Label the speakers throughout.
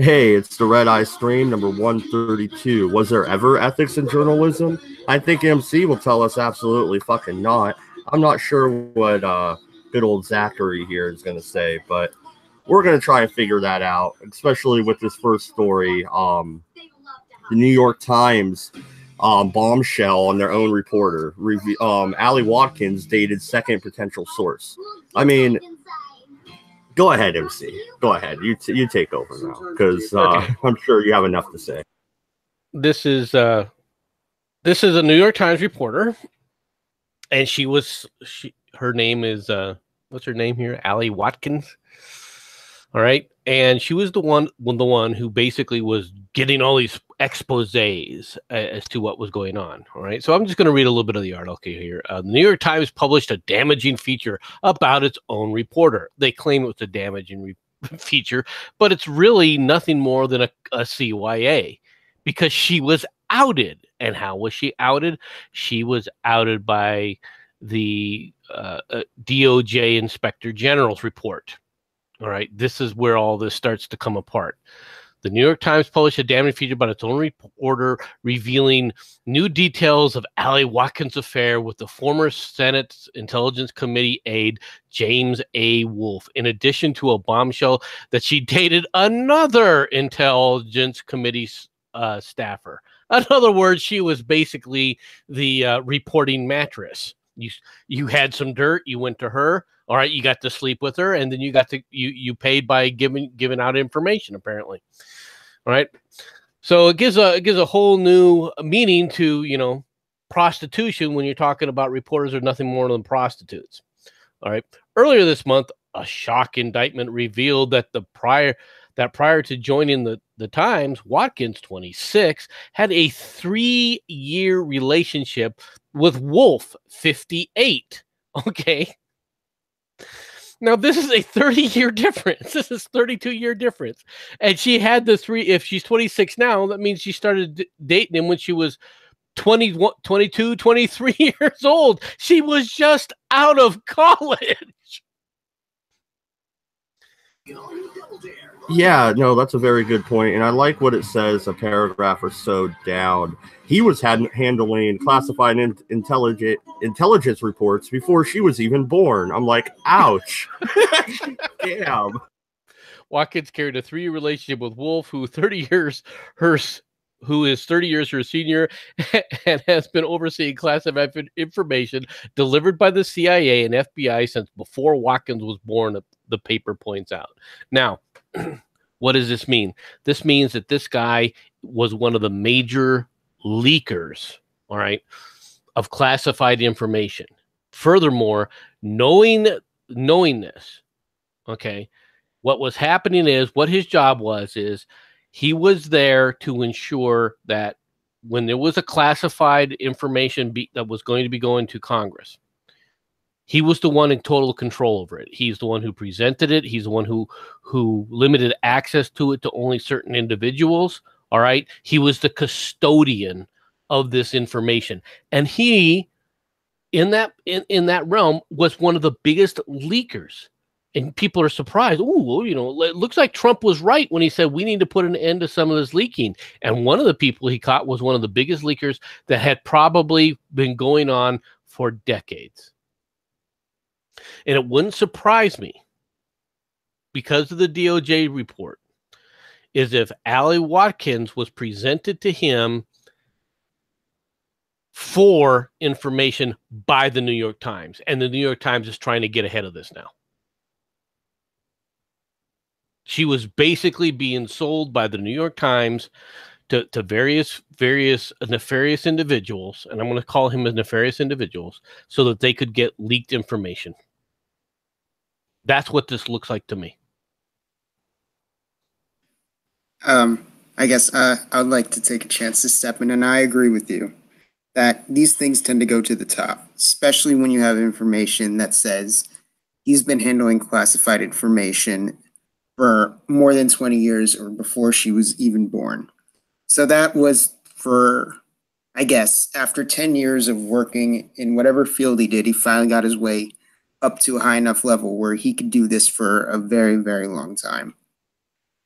Speaker 1: Hey, it's the Redeye Stream number 132. Was there ever ethics in journalism? I think MC will tell us absolutely fucking not. I'm not sure what good old Zachary here is going to say, but we're going to try and figure that out, especially with this first story. The New York Times bombshell on their own reporter. Ali Watkins dated second potential source. I mean, go ahead, MC. Go ahead. You take over now, because
Speaker 2: Okay.
Speaker 1: I'm sure you have enough to say.
Speaker 2: This is a New York Times reporter, and her name is what's her name here? Ali Watkins. All right. And she was the one who basically was getting all these exposés as to what was going on. All right. So I'm just going to read a little bit of the article here. The New York Times published a damaging feature about its own reporter. They claim it was a damaging feature, but it's really nothing more than a CYA, because she was outed. And how was she outed? She was outed by the DOJ Inspector General's report. All right, this is where all this starts to come apart. The New York Times published a damning feature about its own reporter revealing new details of Ali Watkins' affair with the former Senate Intelligence Committee aide James A. Wolfe, in addition to a bombshell that she dated another Intelligence Committee staffer. In other words, she was basically the reporting mattress. You had some dirt, you went to her. All right, you got to sleep with her, and then you paid by giving out information, apparently. All right, so it gives a whole new meaning to prostitution when you're talking about reporters are nothing more than prostitutes. All right, earlier this month, a shock indictment revealed that prior to joining the Times, Watkins, 26, had a 3-year relationship with Wolfe, 58. Okay. Now, this is a 30-year difference. This is 32-year difference. And she had the three. If she's 26 now, that means she started dating him when she was 21, 22, 23 years old. She was just out of college.
Speaker 1: Yeah, no, that's a very good point, and I like what it says a paragraph or so down. He was handling classified intelligence reports before she was even born. I'm like, ouch. Damn.
Speaker 2: Watkins carried a 3-year relationship with Wolfe, who is 30 years her senior and has been overseeing classified information delivered by the CIA and FBI since before Watkins was born, the paper points out. Now, what does this mean? This means that this guy was one of the major leakers, all right, of classified information. Furthermore, knowing this, okay, what was happening is, what his job is he was there to ensure that when there was a classified information that was going to be going to Congress, he was the one in total control over it. He's the one who presented it. He's the one who limited access to it to only certain individuals. All right. He was the custodian of this information. And he, in that realm, was one of the biggest leakers. And people are surprised. Oh, it looks like Trump was right when he said we need to put an end to some of this leaking. And one of the people he caught was one of the biggest leakers that had probably been going on for decades. And it wouldn't surprise me, because of the DOJ report, is if Ali Watkins was presented to him for information by the New York Times. And the New York Times is trying to get ahead of this now. She was basically being sold by the New York Times to various nefarious individuals, and I'm going to call him as nefarious individuals, so that they could get leaked information. That's what this looks like to me.
Speaker 3: I guess I would like to take a chance to step in, and I agree with you that these things tend to go to the top, especially when you have information that says he's been handling classified information for more than 20 years or before she was even born. So that was for, I guess, after 10 years of working in whatever field he did, he finally got his way up to a high enough level where he could do this for a very, very long time.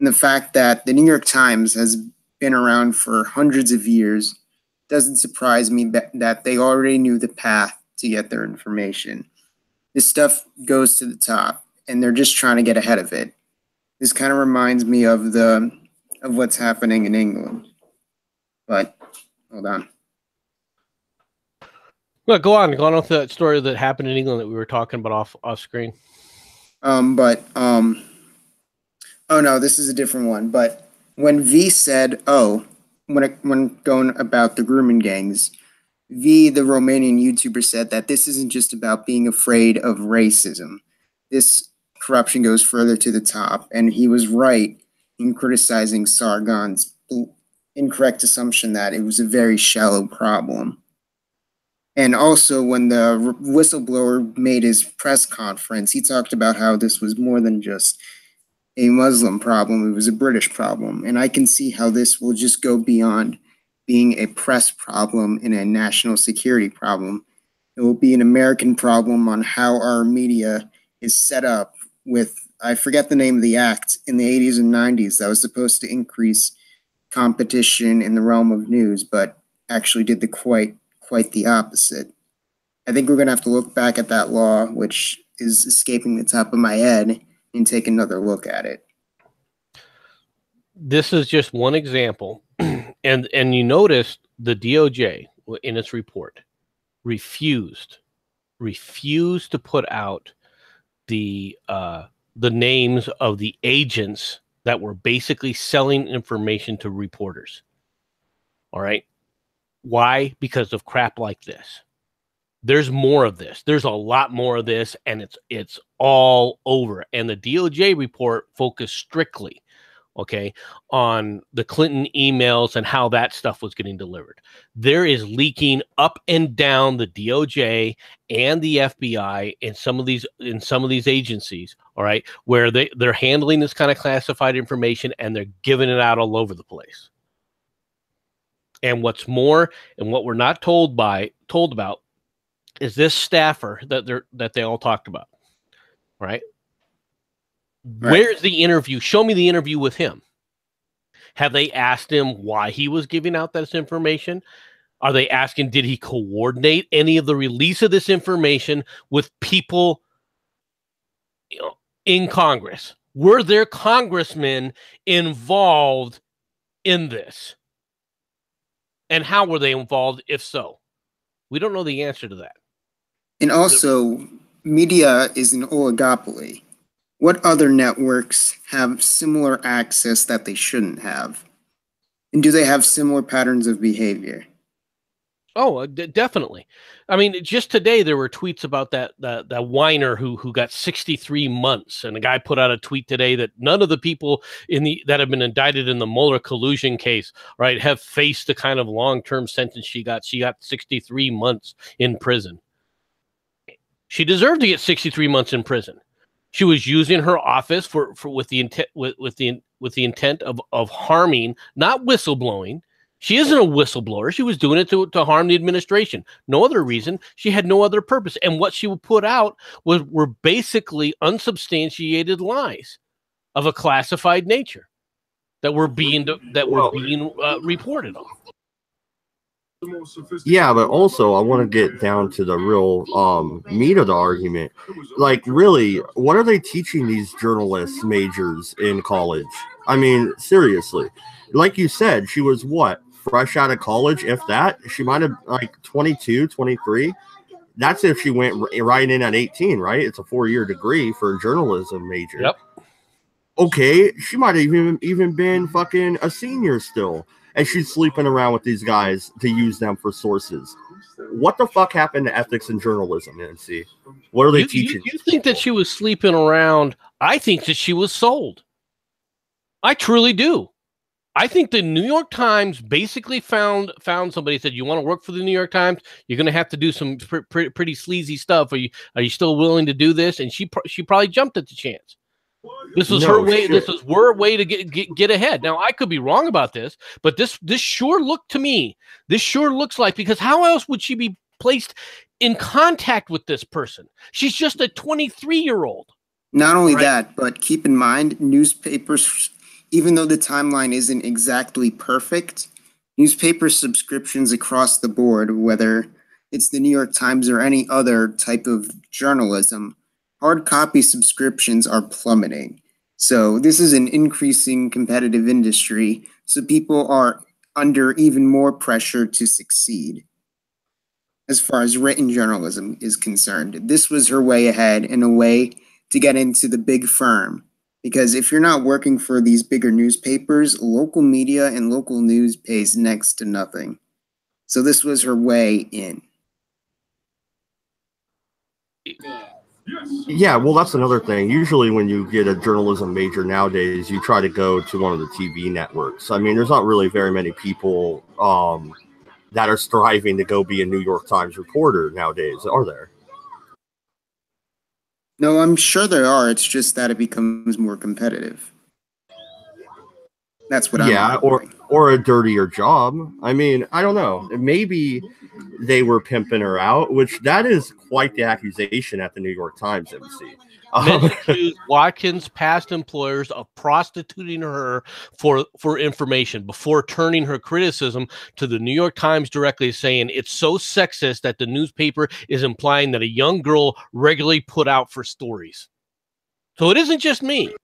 Speaker 3: And the fact that the New York Times has been around for hundreds of years doesn't surprise me that they already knew the path to get their information. This stuff goes to the top, and they're just trying to get ahead of it. This kind of reminds me of what's happening in England. But hold on.
Speaker 2: Well, go on with that story that happened in England that we were talking about off screen.
Speaker 3: Oh no, this is a different one. But when V said, when going about the grooming gangs, V, the Romanian YouTuber, said that this isn't just about being afraid of racism. This corruption goes further to the top, and he was right in criticizing Sargon's incorrect assumption that it was a very shallow problem. And also, when the whistleblower made his press conference, he talked about how this was more than just a Muslim problem, it was a British problem. And I can see how this will just go beyond being a press problem and a national security problem. It will be an American problem on how our media is set up with, I forget the name of the act in the 80s and 90s that was supposed to increase competition in the realm of news, but actually did the quite the opposite. I think we're going to have to look back at that law, which is escaping the top of my head, and take another look at it.
Speaker 2: This is just one example. And you notice the DOJ in its report refused to put out the names of the agents that were basically selling information to reporters. All right. Why? Because of crap like this. There's more of this. There's a lot more of this, and it's all over. And the DOJ report focused strictly, okay, on the Clinton emails and how that stuff was getting delivered. There is leaking up and down the DOJ and the FBI in some of these agencies, all right, where they're handling this kind of classified information and they're giving it out all over the place. And what's more, and what we're not told about, is this staffer that they all talked about, right? Where's the interview? Show me the interview with him. Have they asked him why he was giving out this information? Are they asking, did he coordinate any of the release of this information with people, in Congress? Were there congressmen involved in this? And how were they involved, if so? We don't know the answer to that.
Speaker 3: And also, media is an oligopoly. What other networks have similar access that they shouldn't have? And do they have similar patterns of behavior?
Speaker 2: Oh, definitely. I mean, just today there were tweets about that whiner who got 63 months, and the guy put out a tweet today that none of the people that have been indicted in the Mueller collusion case, right, have faced the kind of long-term sentence she got. She got 63 months in prison. She deserved to get 63 months in prison. She was using her office with the intent of harming, not whistleblowing. She isn't a whistleblower. She was doing it to harm the administration. No other reason. She had no other purpose. And what she would put out were basically unsubstantiated lies of a classified nature that were being reported on.
Speaker 1: Yeah, but also I want to get down to the real meat of the argument. Like, really, what are they teaching these journalist majors in college? I mean, seriously. Like you said, she was what? Fresh out of college, if that. She might have like 22, 23. That's if she went right in at 18, right? It's a 4-year degree for a journalism major.
Speaker 2: Yep.
Speaker 1: Okay, she might have even been fucking a senior still. And she's sleeping around with these guys to use them for sources. What the fuck happened to ethics and journalism, Nancy? What are they teaching?
Speaker 2: You think that she was sleeping around? I think that she was sold. I truly do. I think the New York Times basically found somebody, said, you want to work for the New York Times? You're going to have to do some pretty sleazy stuff. Are you still willing to do this? And she probably jumped at the chance. This was her way. Shit. This was her way to get ahead. Now, I could be wrong about this, but this sure looked to me. This sure looks like, because how else would she be placed in contact with this person? She's just a 23-year-old.
Speaker 3: Not only that, but keep in mind, newspapers even though the timeline isn't exactly perfect, newspaper subscriptions across the board, whether it's the New York Times or any other type of journalism, hard copy subscriptions are plummeting. So this is an increasing competitive industry, so people are under even more pressure to succeed. As far as written journalism is concerned, this was her way ahead and a way to get into the big firm. Because if you're not working for these bigger newspapers, local media and local news pays next to nothing. So this was her way in.
Speaker 1: Yeah, well, that's another thing. Usually when you get a journalism major nowadays, you try to go to one of the TV networks. I mean, there's not really very many people that are striving to go be a New York Times reporter nowadays, are there?
Speaker 3: No, I'm sure there are. It's just that it becomes more competitive. That's what I'm wondering.
Speaker 1: or a dirtier job. I mean, I don't know. Maybe they were pimping her out, which that is quite the accusation at the New York Times, MC.
Speaker 2: Men accused Watkins' past employers of prostituting her for information before turning her criticism to the New York Times directly, saying it's so sexist that the newspaper is implying that a young girl regularly put out for stories. So it isn't just me.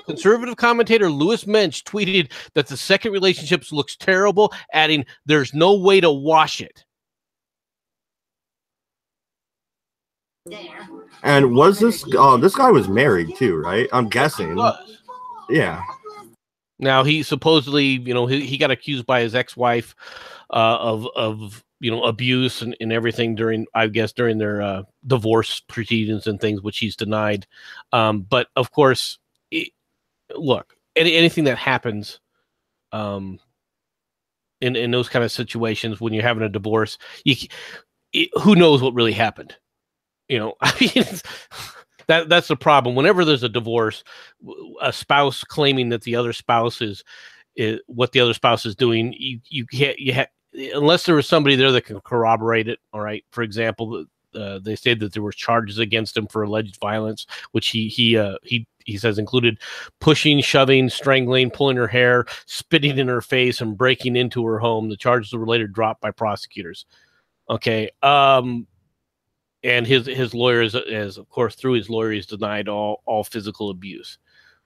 Speaker 2: Conservative commentator Louis Mensch tweeted that the second relationship looks terrible, adding, "There's no way to wash it."
Speaker 1: And was this guy was married too, right? I'm guessing. Yeah.
Speaker 2: Now he supposedly, he got accused by his ex-wife of abuse and everything during their divorce proceedings and things, which he's denied. But of course, look, anything that happens in those kind of situations when you're having a divorce, who knows what really happened? I mean, that's the problem. Whenever there's a divorce, a spouse claiming that the other spouse is what the other spouse is doing, you can't, unless there was somebody there that can corroborate it. All right. For example, they said that there were charges against him for alleged violence, which he says included pushing, shoving, strangling, pulling her hair, spitting in her face, and breaking into her home. The charges were later dropped by prosecutors. Okay. And his lawyer is of course through his lawyer he's denied all physical abuse.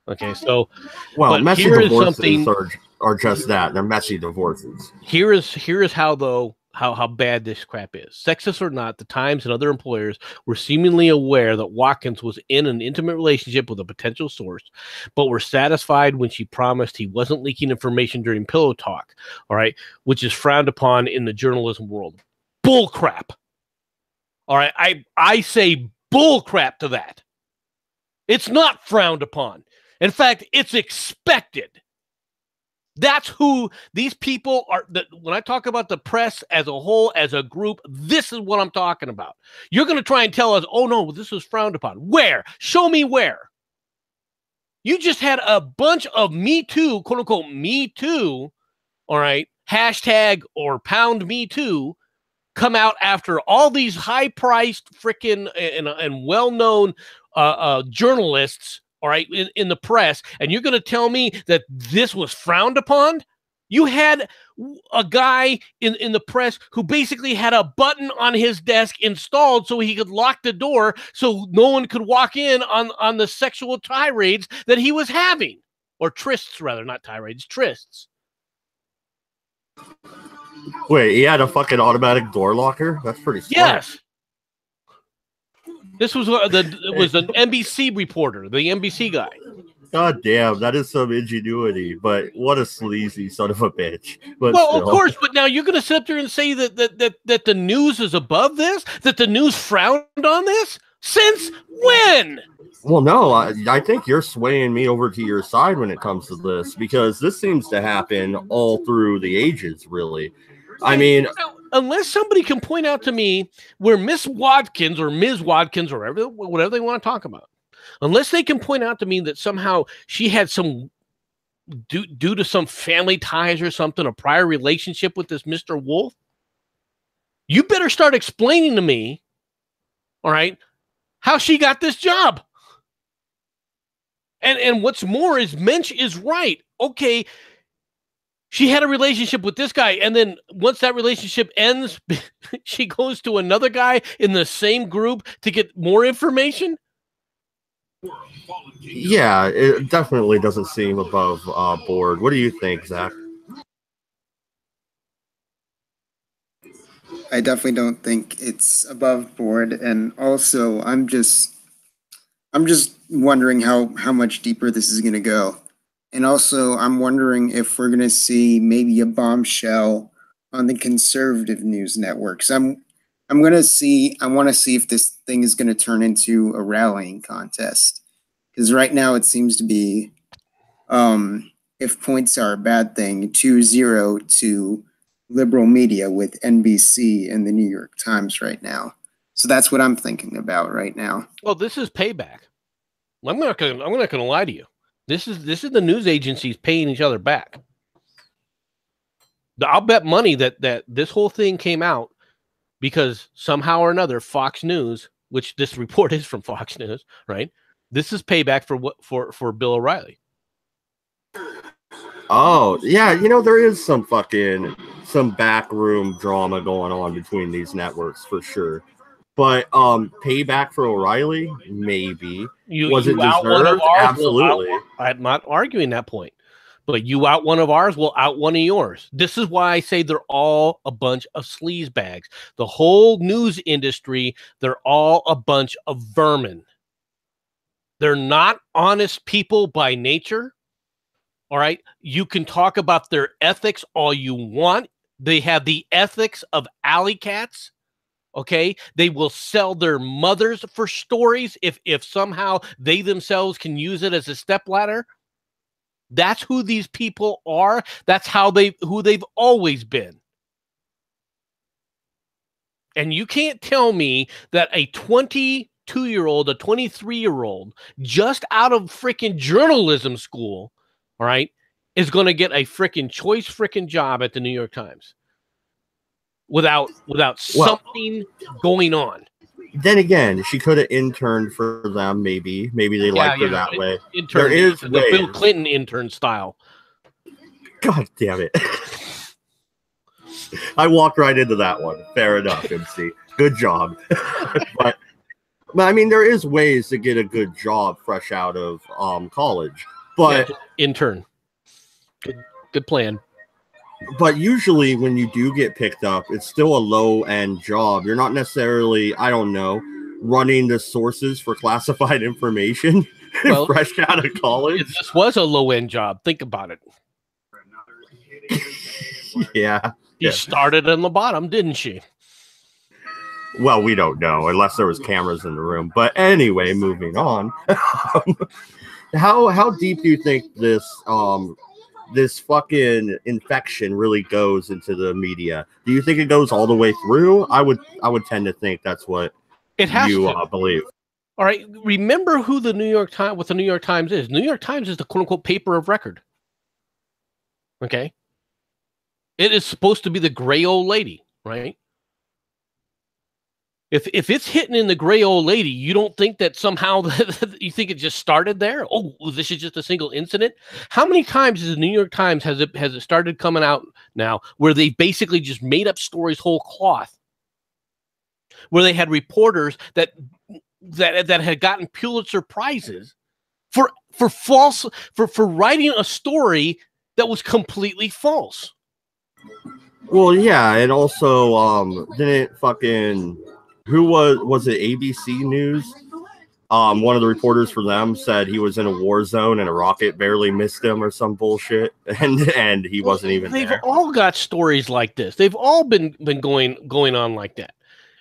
Speaker 2: Okay, so
Speaker 1: well, messy divorces are just that. They're messy divorces.
Speaker 2: Here is how bad this crap is. Sexist or not, the Times and other employers were seemingly aware that Watkins was in an intimate relationship with a potential source, but were satisfied when she promised he wasn't leaking information during pillow talk. All right, which is frowned upon in the journalism world. Bull crap. All right, I say bull crap to that. It's not frowned upon. In fact, it's expected. That's who these people are. When I talk about the press as a whole, as a group, this is what I'm talking about. You're going to try and tell us, oh, no, this is frowned upon. Where? Show me where. You just had a bunch of Me Too, quote unquote, Me Too, all right, hashtag or pound Me Too, come out after all these high-priced freaking and well-known journalists, all right, in the press, and you're going to tell me that this was frowned upon? You had a guy in the press who basically had a button on his desk installed so he could lock the door so no one could walk in on the sexual tirades that he was having. Or trysts, rather, not tirades, trysts.
Speaker 1: Wait, he had a fucking automatic door locker? That's pretty smart.
Speaker 2: Yes. This was an NBC reporter, the NBC guy.
Speaker 1: God damn, that is some ingenuity, but what a sleazy son of a bitch. But
Speaker 2: well,
Speaker 1: still.
Speaker 2: Of course, but now you're going to sit there and say that the news is above this? That the news frowned on this? Since when?
Speaker 1: Well, no, I think you're swaying me over to your side when it comes to this, because this seems to happen all through the ages, really. I mean,
Speaker 2: unless somebody can point out to me where Miss Watkins or Ms. Watkins or whatever they want to talk about, unless they can point out to me that somehow she had some, due to some family ties or something, a prior relationship with this Mr. Wolf, you better start explaining to me, all right, how she got this job. And what's more is Mensch is right. Okay, she had a relationship with this guy, and then once that relationship ends, she goes to another guy in the same group to get more information.
Speaker 1: Yeah, it definitely doesn't seem above board. What do you think, Zach?
Speaker 3: I definitely don't think it's above board, and also I'm just wondering how much deeper this is going to go. And also, I'm wondering if we're going to see maybe a bombshell on the conservative news networks. I want to see if this thing is going to turn into a rallying contest. Because right now it seems to be, if points are a bad thing, 2-0 to liberal media with NBC and the New York Times right now. So that's what I'm thinking about right now.
Speaker 2: Well, this is payback. I'm not gonna lie to you. This is the news agencies paying each other back. I'll bet money that this whole thing came out because somehow or another Fox News, which this report is from Fox News, right? This is payback for Bill O'Reilly.
Speaker 1: Oh, yeah, there is some backroom drama going on between these networks for sure. But payback for O'Reilly, maybe. Was it deserved? Absolutely.
Speaker 2: I'm not arguing that point. But you out one of ours, we'll out one of yours. This is why I say they're all a bunch of sleaze bags. The whole news industry, they're all a bunch of vermin. They're not honest people by nature. All right. You can talk about their ethics all you want. They have the ethics of alley cats. Okay. They will sell their mothers for stories if somehow they themselves can use it as a stepladder. That's who these people are. That's who they've always been. And you can't tell me that a 22-year-old, a 23-year-old, just out of freaking journalism school, all right, is going to get a freaking choice freaking job at the New York Times without something going on.
Speaker 1: Then again, she could have interned for them. Maybe they liked her that way. There is
Speaker 2: the Bill Clinton intern style.
Speaker 1: God damn it! I walked right into that one. Fair enough, MC. Good job. but I mean, there is ways to get a good job fresh out of college. But
Speaker 2: intern, good plan.
Speaker 1: But usually when you do get picked up, it's still a low-end job. You're not necessarily, I don't know, running the sources for classified information fresh out of college.
Speaker 2: This was a low-end job. Think about it.
Speaker 1: Yeah.
Speaker 2: She started on the bottom, didn't she?
Speaker 1: Well, we don't know, unless there was cameras in the room. But anyway, moving on. How deep do you think this fucking infection really goes into the media? Do you think it goes all the way through? I would tend to think that's what
Speaker 2: it has
Speaker 1: you believe.
Speaker 2: All right. Remember what the New York Times is. New York Times is the quote unquote paper of record. Okay. It is supposed to be the gray old lady, right? If it's hitting in the gray old lady, you don't think that somehow you think it just started there? Oh, this is just a single incident. How many times is the New York Times has it started coming out now where they basically just made up stories whole cloth, where they had reporters that had gotten Pulitzer prizes for writing a story that was completely false?
Speaker 1: Well, yeah, and also didn't fucking. Who was it? ABC News? One of the reporters for them said he was in a war zone and a rocket barely missed him or some bullshit, and he wasn't even there.
Speaker 2: They've all got stories like this. They've all been going on like that,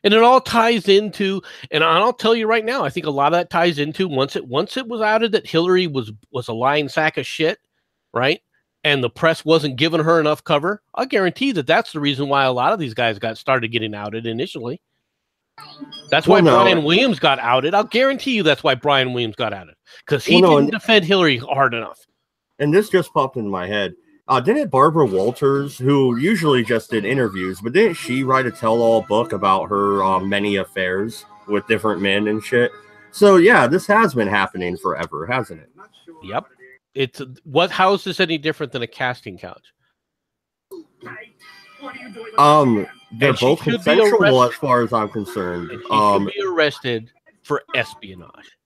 Speaker 2: and it all ties into. And I'll tell you right now, I think a lot of that ties into once it was outed that Hillary was a lying sack of shit, right? And the press wasn't giving her enough cover. I guarantee that's the reason why a lot of these guys started getting outed initially. That's why Brian Williams got outed. I'll guarantee you that's why Brian Williams got outed. Because he didn't defend Hillary hard enough.
Speaker 1: And this just popped in my head. Didn't Barbara Walters, who usually just did interviews, but didn't she write a tell-all book about her many affairs with different men and shit? So, yeah, this has been happening forever, hasn't it?
Speaker 2: Yep. It's what? How is this any different than a casting couch?
Speaker 1: They're both consensual as far as I'm concerned.
Speaker 2: She should be arrested for espionage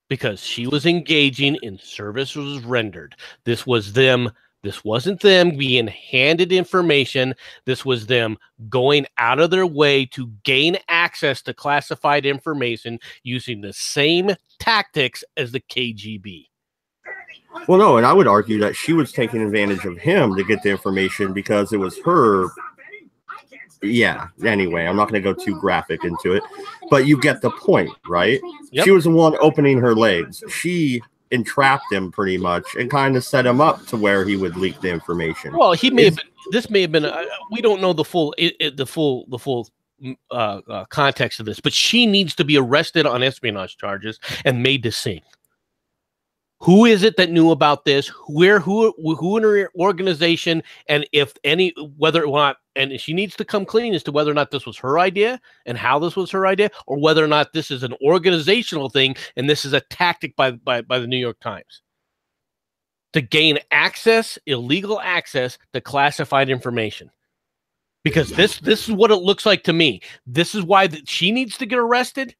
Speaker 2: because she was engaging in services rendered. This was them. This wasn't them being handed information. This was them going out of their way to gain access to classified information using the same tactics as the KGB.
Speaker 1: Well, no, and I would argue that she was taking advantage of him to get the information because it was her. Yeah, anyway, I'm not going to go too graphic into it, but you get the point, right? Yep. She was the one opening her legs. She entrapped him pretty much and kind of set him up to where he would leak the information.
Speaker 2: Well, he may have been, this may have been we don't know the full context of this, but she needs to be arrested on espionage charges and made to sing. Who is it that knew about this? Who in her organization, and if any, whether or not, and she needs to come clean as to whether or not this was her idea and how this was her idea, or whether or not this is an organizational thing and this is a tactic by the New York Times to gain access, illegal access to classified information. Because this is what it looks like to me. This is why she needs to get arrested.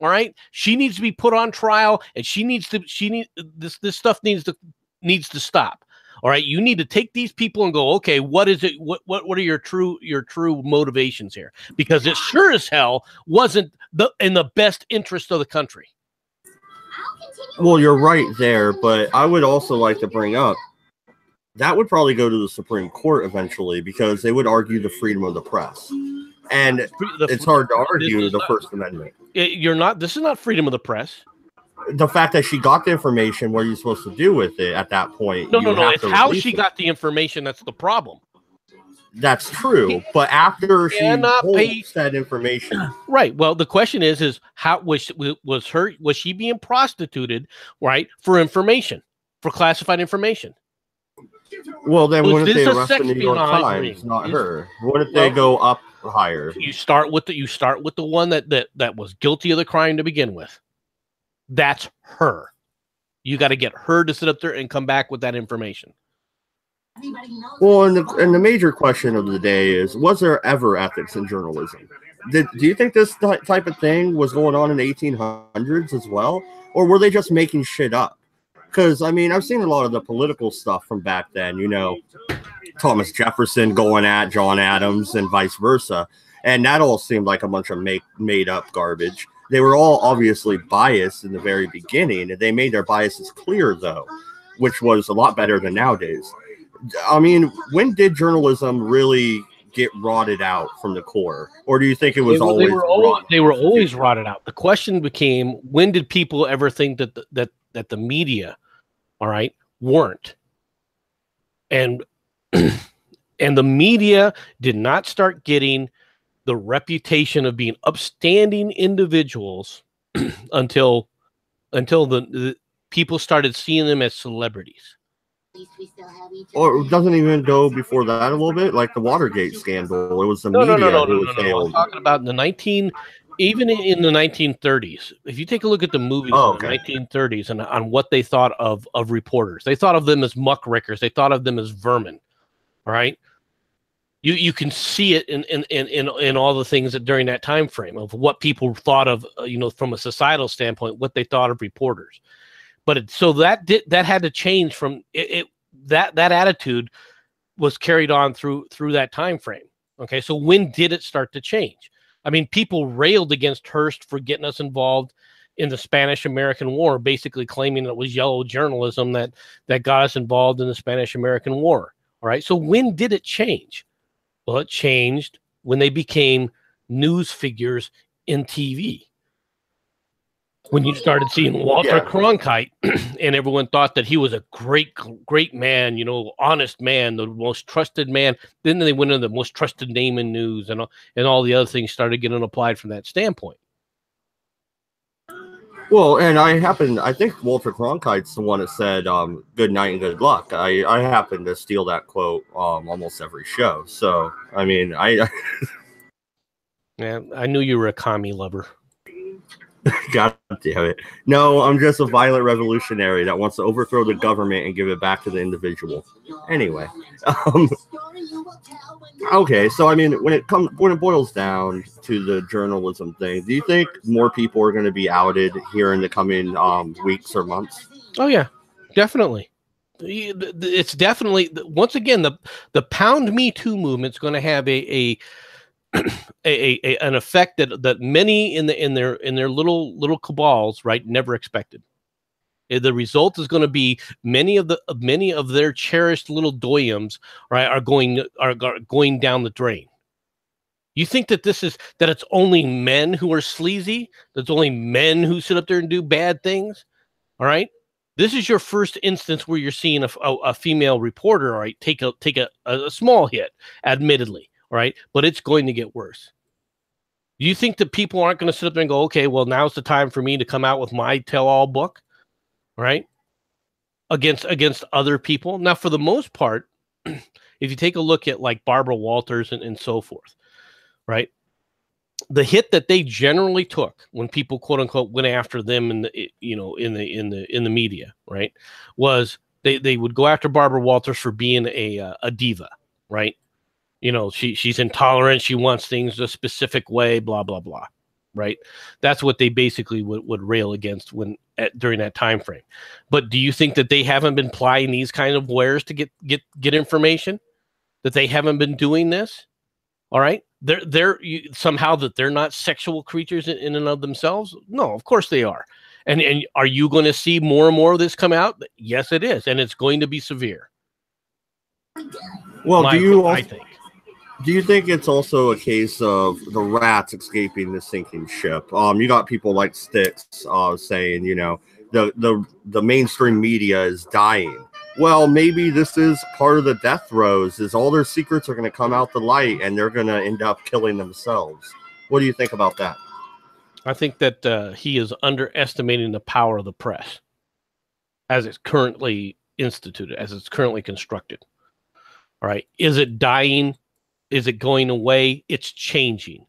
Speaker 2: All right, she needs to be put on trial, and this stuff needs to stop. All right, you need to take these people and go, okay, what is it? What are your true motivations here? Because it sure as hell wasn't in the best interest of the country.
Speaker 1: Well, you're right there, but I would also like to bring up that would probably go to the Supreme Court eventually because they would argue the freedom of the press. And it's hard to argue the First Amendment.
Speaker 2: This is not freedom of the press.
Speaker 1: The fact that she got the information, what are you supposed to do with it at that point?
Speaker 2: No. It's how she got the information that's the problem.
Speaker 1: That's true. But after she holds that information.
Speaker 2: Right. Well, the question is how was she being prostituted, right, for information, for classified information?
Speaker 1: Well, then wouldn't they arrest the New York Times, not her? Wouldn't they go up higher?
Speaker 2: You start with the one that was guilty of the crime to begin with. That's her. You got to get her to sit up there and come back with that information.
Speaker 1: Well, and the major question of the day is: was there ever ethics in journalism? Do you think this type of thing was going on in the 1800s as well, or were they just making shit up? Because, I mean, I've seen a lot of the political stuff from back then, you know, Thomas Jefferson going at John Adams and vice versa. And that all seemed like a bunch of made up garbage. They were all obviously biased in the very beginning. And they made their biases clear, though, which was a lot better than nowadays. I mean, when did journalism really get rotted out from the core? Or do you think it was always rotted?
Speaker 2: They were always rotted out. The question became, when did people ever think that the media, all right, weren't? And the media did not start getting the reputation of being upstanding individuals until the people started seeing them as celebrities.
Speaker 1: Or doesn't it even go before that a little bit, like the Watergate scandal? It was the media who was hailed.
Speaker 2: I'm talking about even in the 1930s. If you take a look at the movies of the 1930s and on what they thought of reporters, they thought of them as muckrakers. They thought of them as vermin. All right, you can see it in all the things that during that time frame of what people thought of, from a societal standpoint, what they thought of reporters. But so that had to change from that attitude was carried on through that time frame. Okay, so when did it start to change? I mean, people railed against Hearst for getting us involved in the Spanish-American War, basically claiming that it was yellow journalism that got us involved in the Spanish-American War. All right, so when did it change? Well, it changed when they became news figures in TV. When you started seeing Walter Cronkite, and everyone thought that he was a great man, honest man, the most trusted man. Then they went into the most trusted name in news, and all the other things started getting applied from that standpoint.
Speaker 1: Well, and I think Walter Cronkite's the one that said, good night and good luck. I happen to steal that quote almost every show. So, I mean,
Speaker 2: yeah, I knew you were a commie lover.
Speaker 1: God damn it. No, I'm just a violent revolutionary that wants to overthrow the government and give it back to the individual. Anyway. Okay, so I mean, when it boils down to the journalism thing, do you think more people are going to be outed here in the coming weeks or months?
Speaker 2: Oh yeah, definitely. It's definitely, once again, the Pound Me Too movement is going to have an effect that many in their little cabals, right, never expected. The result is going to be many of their cherished little doyums, right, are going down the drain. You think that it's only men who are sleazy? That's only men who sit up there and do bad things? All right. This is your first instance where you're seeing a female reporter, all right, take a small hit, admittedly, all right, but it's going to get worse. Do you think that people aren't going to sit up there and go, okay, well, now's the time for me to come out with my tell-all book, right, against other people? Now, for the most part, if you take a look at like Barbara Walters and so forth, right, the hit that they generally took when people quote unquote went after them in the media, right, was they would go after Barbara Walters for being a diva, right? You know, she's intolerant, she wants things a specific way, blah blah blah, right? That's what they basically would rail against during that time frame. But do you think that they haven't been plying these kind of wares to get information? That they haven't been doing this? All right, they're somehow that they're not sexual creatures in and of themselves? No, of course they are. And are you going to see more and more of this come out? Yes, it is, and it's going to be severe.
Speaker 1: Well,
Speaker 2: I think.
Speaker 1: Do you think it's also a case of the rats escaping the sinking ship? You got people like Styx saying, you know, the mainstream media is dying. Well, maybe this is part of the death throes, is all their secrets are going to come out the light and they're going to end up killing themselves. What do you think about that?
Speaker 2: I think that he is underestimating the power of the press as it's currently instituted, as it's currently constructed. All right. Is it dying? Is it going away? It's changing.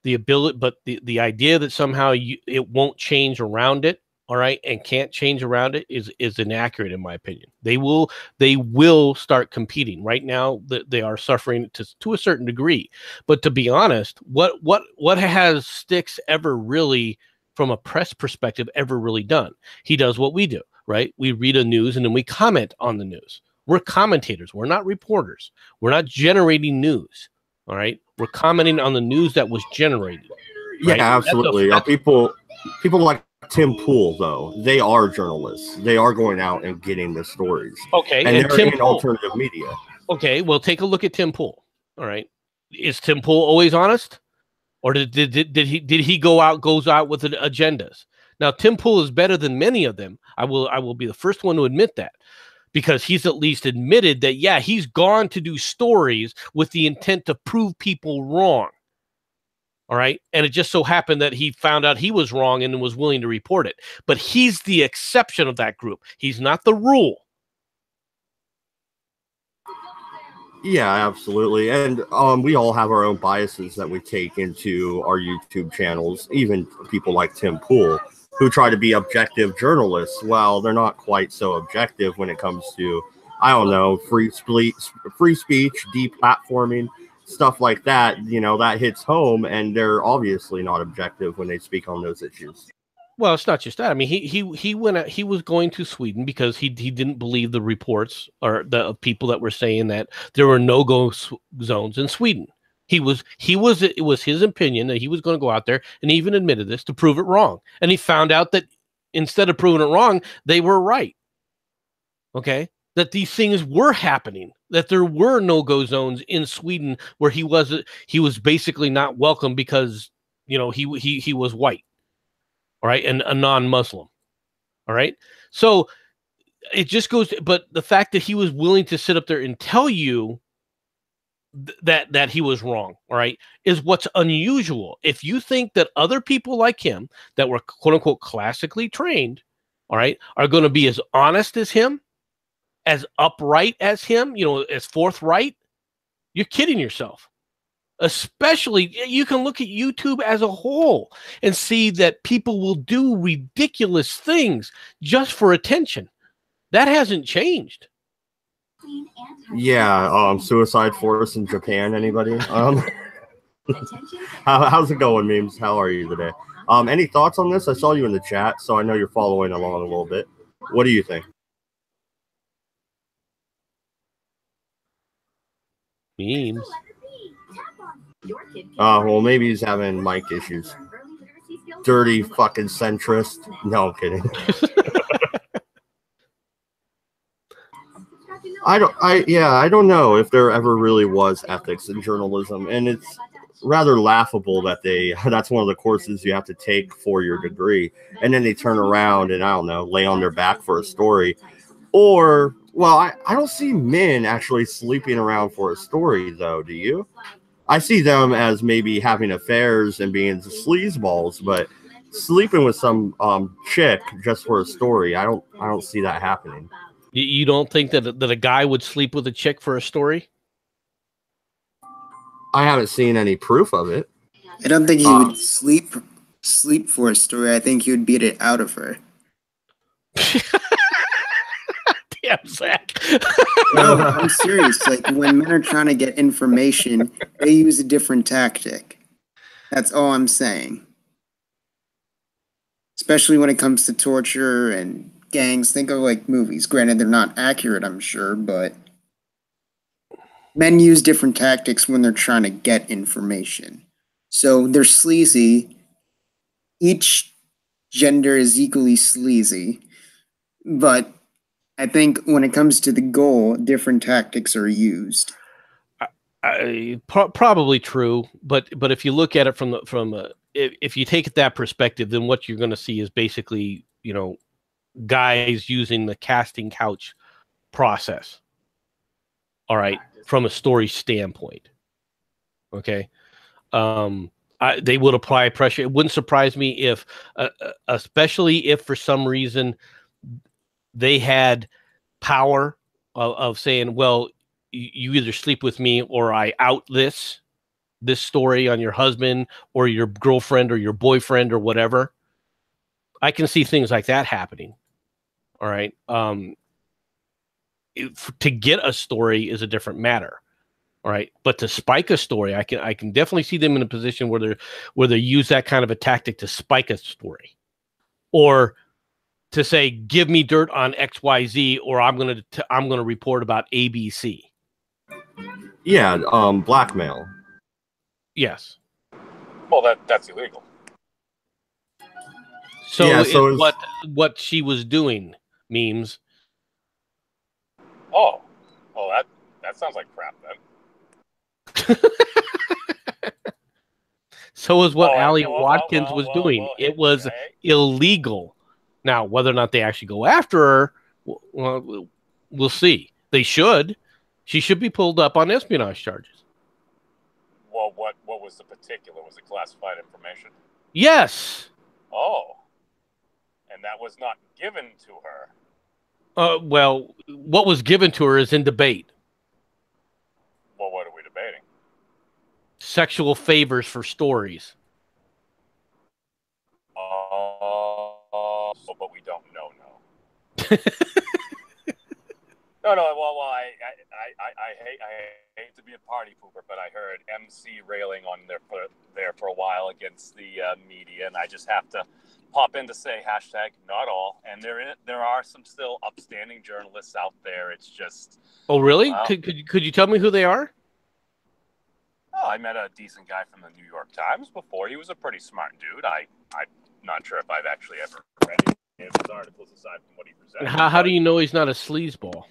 Speaker 2: The ability, but the idea that somehow it won't change around it, all right, and can't change around it is inaccurate in my opinion. They will start competing. Right now, they are suffering to a certain degree. But to be honest, what has Styx ever really, from a press perspective, ever really done? He does what we do, right? We read a news and then we comment on the news. We're commentators. We're not reporters. We're not generating news. All right. We're commenting on the news that was generated. Right?
Speaker 1: Yeah, absolutely. People like Tim Pool, though, they are journalists. They are going out and getting the stories.
Speaker 2: Okay.
Speaker 1: And they're in alternative media.
Speaker 2: Okay. Well, take a look at Tim Pool. All right. Is Tim Pool always honest? Or did he goes out with agendas? Now, Tim Pool is better than many of them. I will be the first one to admit that. Because he's at least admitted that, yeah, he's gone to do stories with the intent to prove people wrong. All right. And it just so happened that he found out he was wrong and was willing to report it. But he's the exception of that group. He's not the rule.
Speaker 1: Yeah, absolutely. And we all have our own biases that we take into our YouTube channels, even people like Tim Pool, who try to be objective journalists. Well, they're not quite so objective when it comes to, I don't know, free speech, deplatforming, stuff like that. You know, that hits home, and they're obviously not objective when they speak on those issues.
Speaker 2: Well, it's not just that. I mean, he was going to Sweden because he didn't believe the reports or the people that were saying that there were no-go zones in Sweden. It was his opinion that he was going to go out there, and he even admitted this, to prove it wrong. And he found out that instead of proving it wrong, they were right. Okay? That these things were happening, that there were no-go zones in Sweden where he was basically not welcome because, you know, he was white. All right, and a non-Muslim. All right? So it just goes, but the fact that he was willing to sit up there and tell you that he was wrong, all right, is what's unusual. If you think that other people like him that were quote unquote classically trained, all right, are going to be as honest as him, as upright as him, you know, as forthright, you're kidding yourself. Especially, you can look at YouTube as a whole and see that people will do ridiculous things just for attention. That hasn't changed.
Speaker 1: Yeah, Suicide Force in Japan, anybody? How's it going, memes? How are you today? Any thoughts on this? I saw you in the chat, so I know you're following along a little bit. What do you think?
Speaker 2: Memes.
Speaker 1: Well, maybe he's having mic issues. Dirty fucking centrist. No, I'm kidding. I don't know if there ever really was ethics in journalism, and it's rather laughable that that's one of the courses you have to take for your degree, and then they turn around and, I don't know, lay on their back for a story. Or, well, I don't see men actually sleeping around for a story, though, do you? I see them as maybe having affairs and being sleazeballs, but sleeping with some chick just for a story, I don't see that happening.
Speaker 2: You don't think that a guy would sleep with a chick for a story?
Speaker 1: I haven't seen any proof of it.
Speaker 3: I don't think he would sleep for a story. I think he would beat it out of her.
Speaker 2: Damn, Zach.
Speaker 3: No, I'm serious. Like, when men are trying to get information, they use a different tactic. That's all I'm saying. Especially when it comes to torture and gangs. Think of, like, movies. Granted, they're not accurate, I'm sure, but men use different tactics when they're trying to get information. So they're sleazy. Each gender is equally sleazy. But I think when it comes to the goal, different tactics are used.
Speaker 2: Probably true, but if you look at it if you take it that perspective, then what you're going to see is basically, guys using the casting couch process. All right, from a story standpoint. Okay, they would apply pressure. It wouldn't surprise me if, especially if for some reason they had power of saying, well, you either sleep with me or I out this story on your husband or your girlfriend or your boyfriend or whatever. I can see things like that happening. All right. To get a story is a different matter. All right. But to spike a story, I can definitely see them in a position where they use that kind of a tactic to spike a story, or to say, give me dirt on XYZ, or I'm gonna report about ABC.
Speaker 1: Yeah, blackmail.
Speaker 2: Yes.
Speaker 4: Well, that's illegal.
Speaker 2: So,
Speaker 1: yeah,
Speaker 2: what she was doing, memes.
Speaker 4: Oh, that sounds like crap then.
Speaker 2: So is what Allie Watkins was doing. It was illegal. Now, whether or not they actually go after her, well, we'll see. They should. She should be pulled up on espionage charges.
Speaker 4: Well, what was the particular? Was it classified information?
Speaker 2: Yes.
Speaker 4: Oh. And that was not given to her.
Speaker 2: Well, what was given to her is in debate.
Speaker 4: Well, what are we debating?
Speaker 2: Sexual favors for stories.
Speaker 4: But we don't know. No. Well, I hate to be a party pooper, but I heard MC railing on there for a while against the media, and I just have to pop in to say #not all. And there are some still upstanding journalists out there. It's just.
Speaker 2: Oh, really? Well, could you tell me who they are?
Speaker 4: Oh, I met a decent guy from the New York Times before. He was a pretty smart dude. I'm not sure if I've actually ever read any of his articles aside from what he presented.
Speaker 2: How do you know he's not a sleazeball?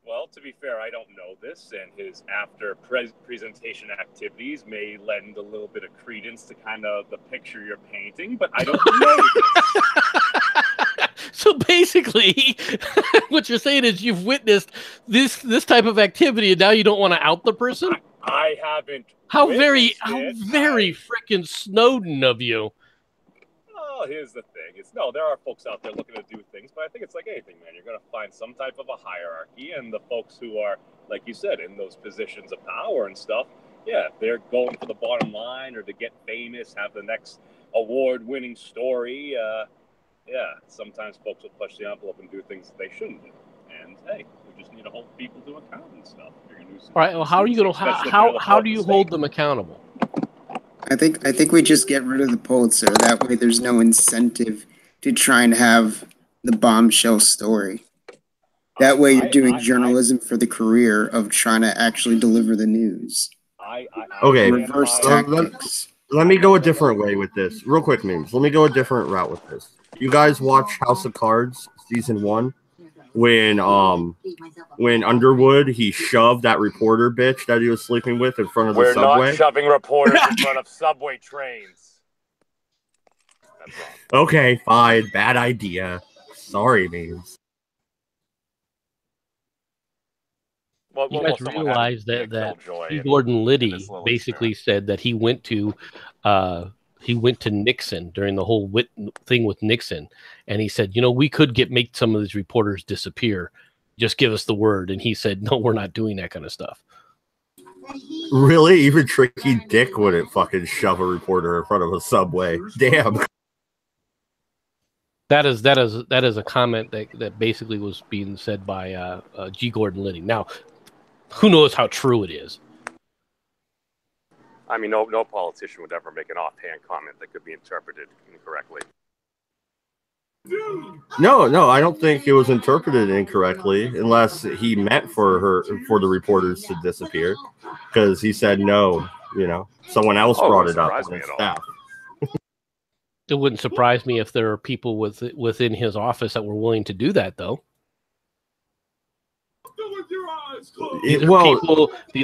Speaker 4: Well, to be fair, I don't know this, and his after presentation activities may lend a little bit of credence to kind of the picture you're painting, but I don't know this.
Speaker 2: So basically, what you're saying is you've witnessed this type of activity, and now you don't want to out the person?
Speaker 4: I haven't.
Speaker 2: How very freaking Snowden of you.
Speaker 4: Well, here's the thing. There are folks out there looking to do things, but I think it's like anything, man. You're going to find some type of a hierarchy, and the folks who are, like you said, in those positions of power and stuff, Yeah, if they're going for the bottom line or to get famous, have the next award-winning story. Yeah, sometimes folks will push the envelope and do things that they shouldn't do. And hey, we just need to hold people to account and stuff.
Speaker 2: All right. Well, how are you going to how do you hold them accountable?
Speaker 3: I think we just get rid of the Pulitzer. That way, there's no incentive to try and have the bombshell story. That way, you're doing journalism for the career of trying to actually deliver the news.
Speaker 1: Okay,
Speaker 3: reverse tactics.
Speaker 1: Let me go a different way with this. Real quick, memes. Let me go a different route with this. You guys watch House of Cards season 1 when Underwood he shoved that reporter bitch that he was sleeping with in front of the subway?
Speaker 4: We're not shoving reporters in front of subway trains. That's wrong.
Speaker 1: Okay, fine. Bad idea. Sorry, memes.
Speaker 4: Well,
Speaker 2: You guys realize that G. Gordon Liddy basically said that he went to Nixon during the whole thing with Nixon, and he said, we could make some of these reporters disappear. Just give us the word. And he said, no, we're not doing that kind of stuff.
Speaker 1: Really? Even Tricky Dick wouldn't fucking shove a reporter in front of a subway. Damn.
Speaker 2: That is a comment that basically was being said by G. Gordon Liddy. Now, who knows how true it is?
Speaker 4: I mean, no politician would ever make an offhand comment that could be interpreted incorrectly.
Speaker 1: No, I don't think it was interpreted incorrectly, unless he meant for the reporters to disappear, because he said no. Someone else brought it up on his staff.
Speaker 2: It wouldn't surprise me if there are people within his office that were willing to do that, though. These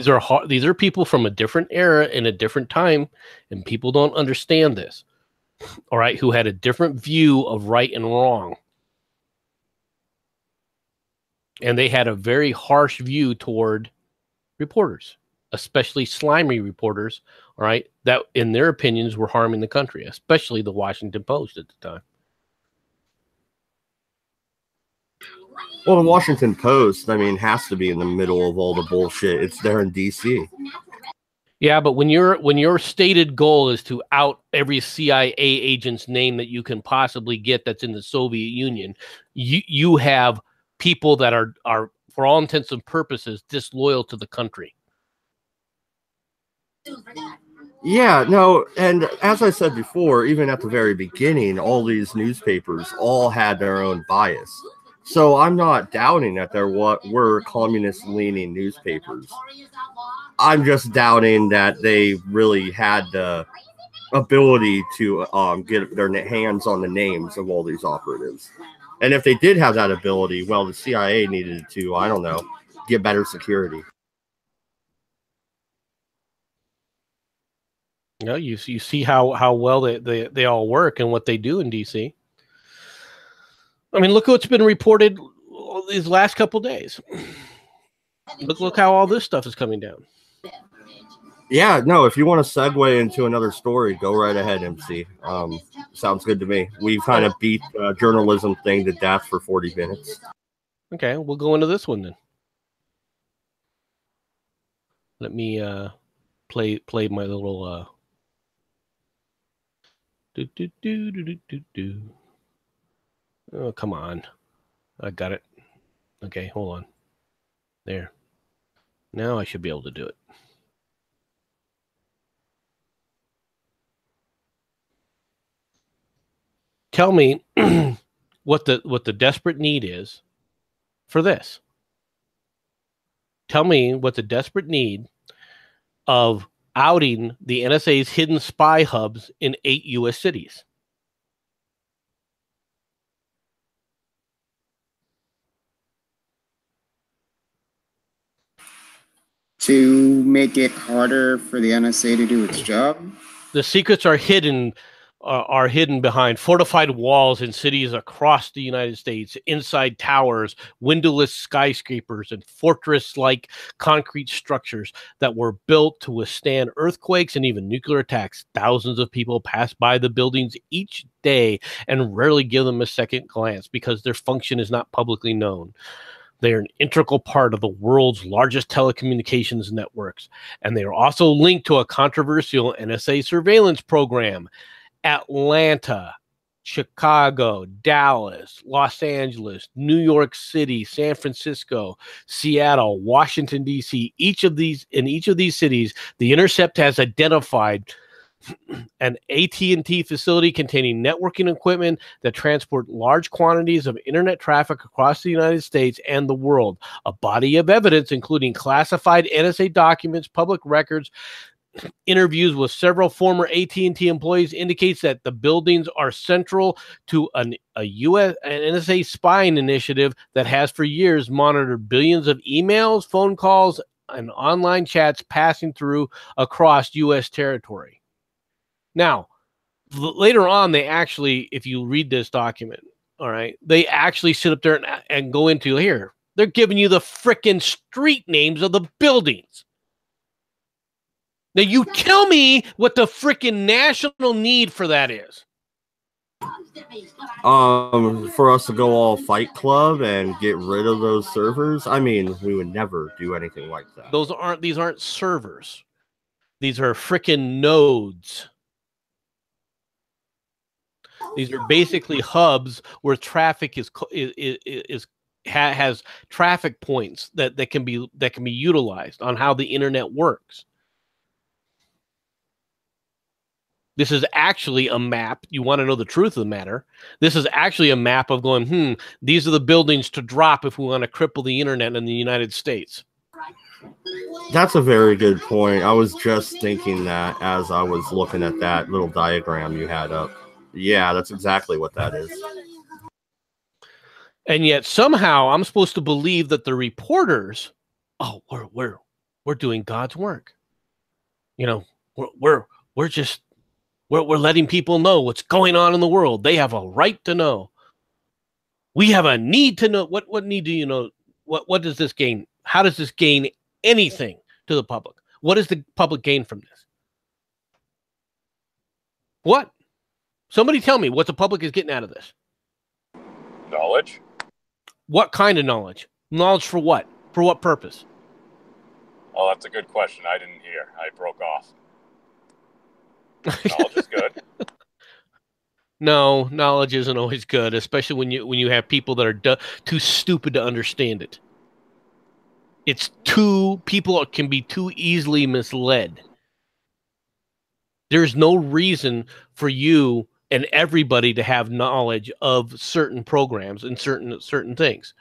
Speaker 2: are people from a different era in a different time, and people don't understand this. All right, who had a different view of right and wrong, and they had a very harsh view toward reporters, especially slimy reporters. All right, that in their opinions were harming the country, especially the Washington Post at the time.
Speaker 1: Well, the Washington Post, has to be in the middle of all the bullshit. It's there in D.C.
Speaker 2: Yeah, but when your stated goal is to out every CIA agent's name that you can possibly get that's in the Soviet Union, you have people that are for all intents and purposes disloyal to the country.
Speaker 1: Yeah, no, and as I said before, even at the very beginning, all these newspapers all had their own bias. So I'm not doubting that there were communist-leaning newspapers. I'm just doubting that they really had the ability to get their hands on the names of all these operatives. And if they did have that ability, well, the CIA needed to, I don't know, get better security.
Speaker 2: You see how well they all work and what they do in D.C. I mean, look what's been reported these last couple days. Look how all this stuff is coming down.
Speaker 1: Yeah, no, if you want to segue into another story, go right ahead, MC. Sounds good to me. We've kind of beat journalism thing to death for 40 minutes.
Speaker 2: Okay, we'll go into this one then. Let me play my little Oh, come on. I got it. Okay, hold on. There. Now I should be able to do it. Tell me what the desperate need is for this. Tell me what the desperate need of outing the NSA's hidden spy hubs in 8 U.S. cities.
Speaker 3: To make it harder for the NSA to do its job?
Speaker 2: The secrets are hidden behind fortified walls in cities across the United States, inside towers, windowless skyscrapers, and fortress-like concrete structures that were built to withstand earthquakes and even nuclear attacks. Thousands of people pass by the buildings each day and rarely give them a second glance because their function is not publicly known. They are an integral part of the world's largest telecommunications networks, and they are also linked to a controversial NSA surveillance program. Atlanta, Chicago, Dallas, Los Angeles, New York City, San Francisco, Seattle, Washington, D.C. In each of these cities, The Intercept has identified an AT&T facility containing networking equipment that transport large quantities of internet traffic across the United States and the world. A body of evidence, including classified NSA documents, public records, interviews with several former AT&T employees, indicates that the buildings are central to an NSA spying initiative that has for years monitored billions of emails, phone calls, and online chats passing through across U.S. territory. Now, later on, they actually, if you read this document, all right, they actually sit up there and go into here. They're giving you the frickin' street names of the buildings. Now, you tell me what the frickin' national need for that is.
Speaker 1: For us to go all Fight Club and get rid of those servers, I mean, we would never do anything like that.
Speaker 2: These aren't servers. These are frickin' nodes. These are basically hubs where traffic has traffic points that can be utilized on how the internet works. This is actually a map. You want to know the truth of the matter? This is actually a map of going, these are the buildings to drop if we want to cripple the internet in the United States.
Speaker 1: That's a very good point. I was just thinking that as I was looking at that little diagram you had up. Yeah, that's exactly what that is.
Speaker 2: And yet somehow I'm supposed to believe that the reporters, we're doing God's work. You know, we're letting people know what's going on in the world. They have a right to know. We have a need to know. What need do you know? What does this gain? How does this gain anything to the public? What does the public gain from this? What? Somebody tell me what the public is getting out of this.
Speaker 4: Knowledge.
Speaker 2: What kind of knowledge? Knowledge for what? For what purpose?
Speaker 4: Oh, that's a good question. I didn't hear. I broke off. Knowledge is good.
Speaker 2: No, knowledge isn't always good, especially when you have people that are too stupid to understand it. People can be too easily misled. There's no reason for you and everybody to have knowledge of certain programs and certain things.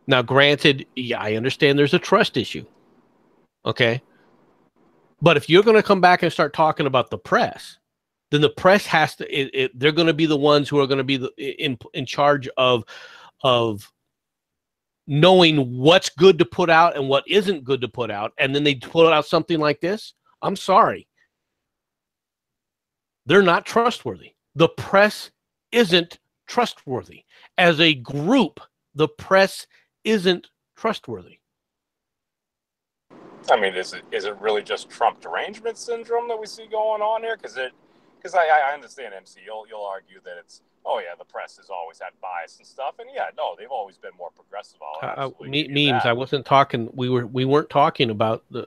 Speaker 2: Now, granted, yeah, I understand there's a trust issue. Okay. But if you're going to come back and start talking about the press, then the press has to, they're going to be the ones who are going to be in charge of knowing what's good to put out and what isn't good to put out. And then they put out something like this. I'm sorry. They're not trustworthy. The press isn't trustworthy. As a group, the press isn't trustworthy.
Speaker 4: I mean, is it really just Trump derangement syndrome that we see going on here? Because I understand, MC, you'll argue that it's, the press has always had bias and stuff, and they've always been more progressive.
Speaker 2: Memes. I wasn't talking. We weren't talking about the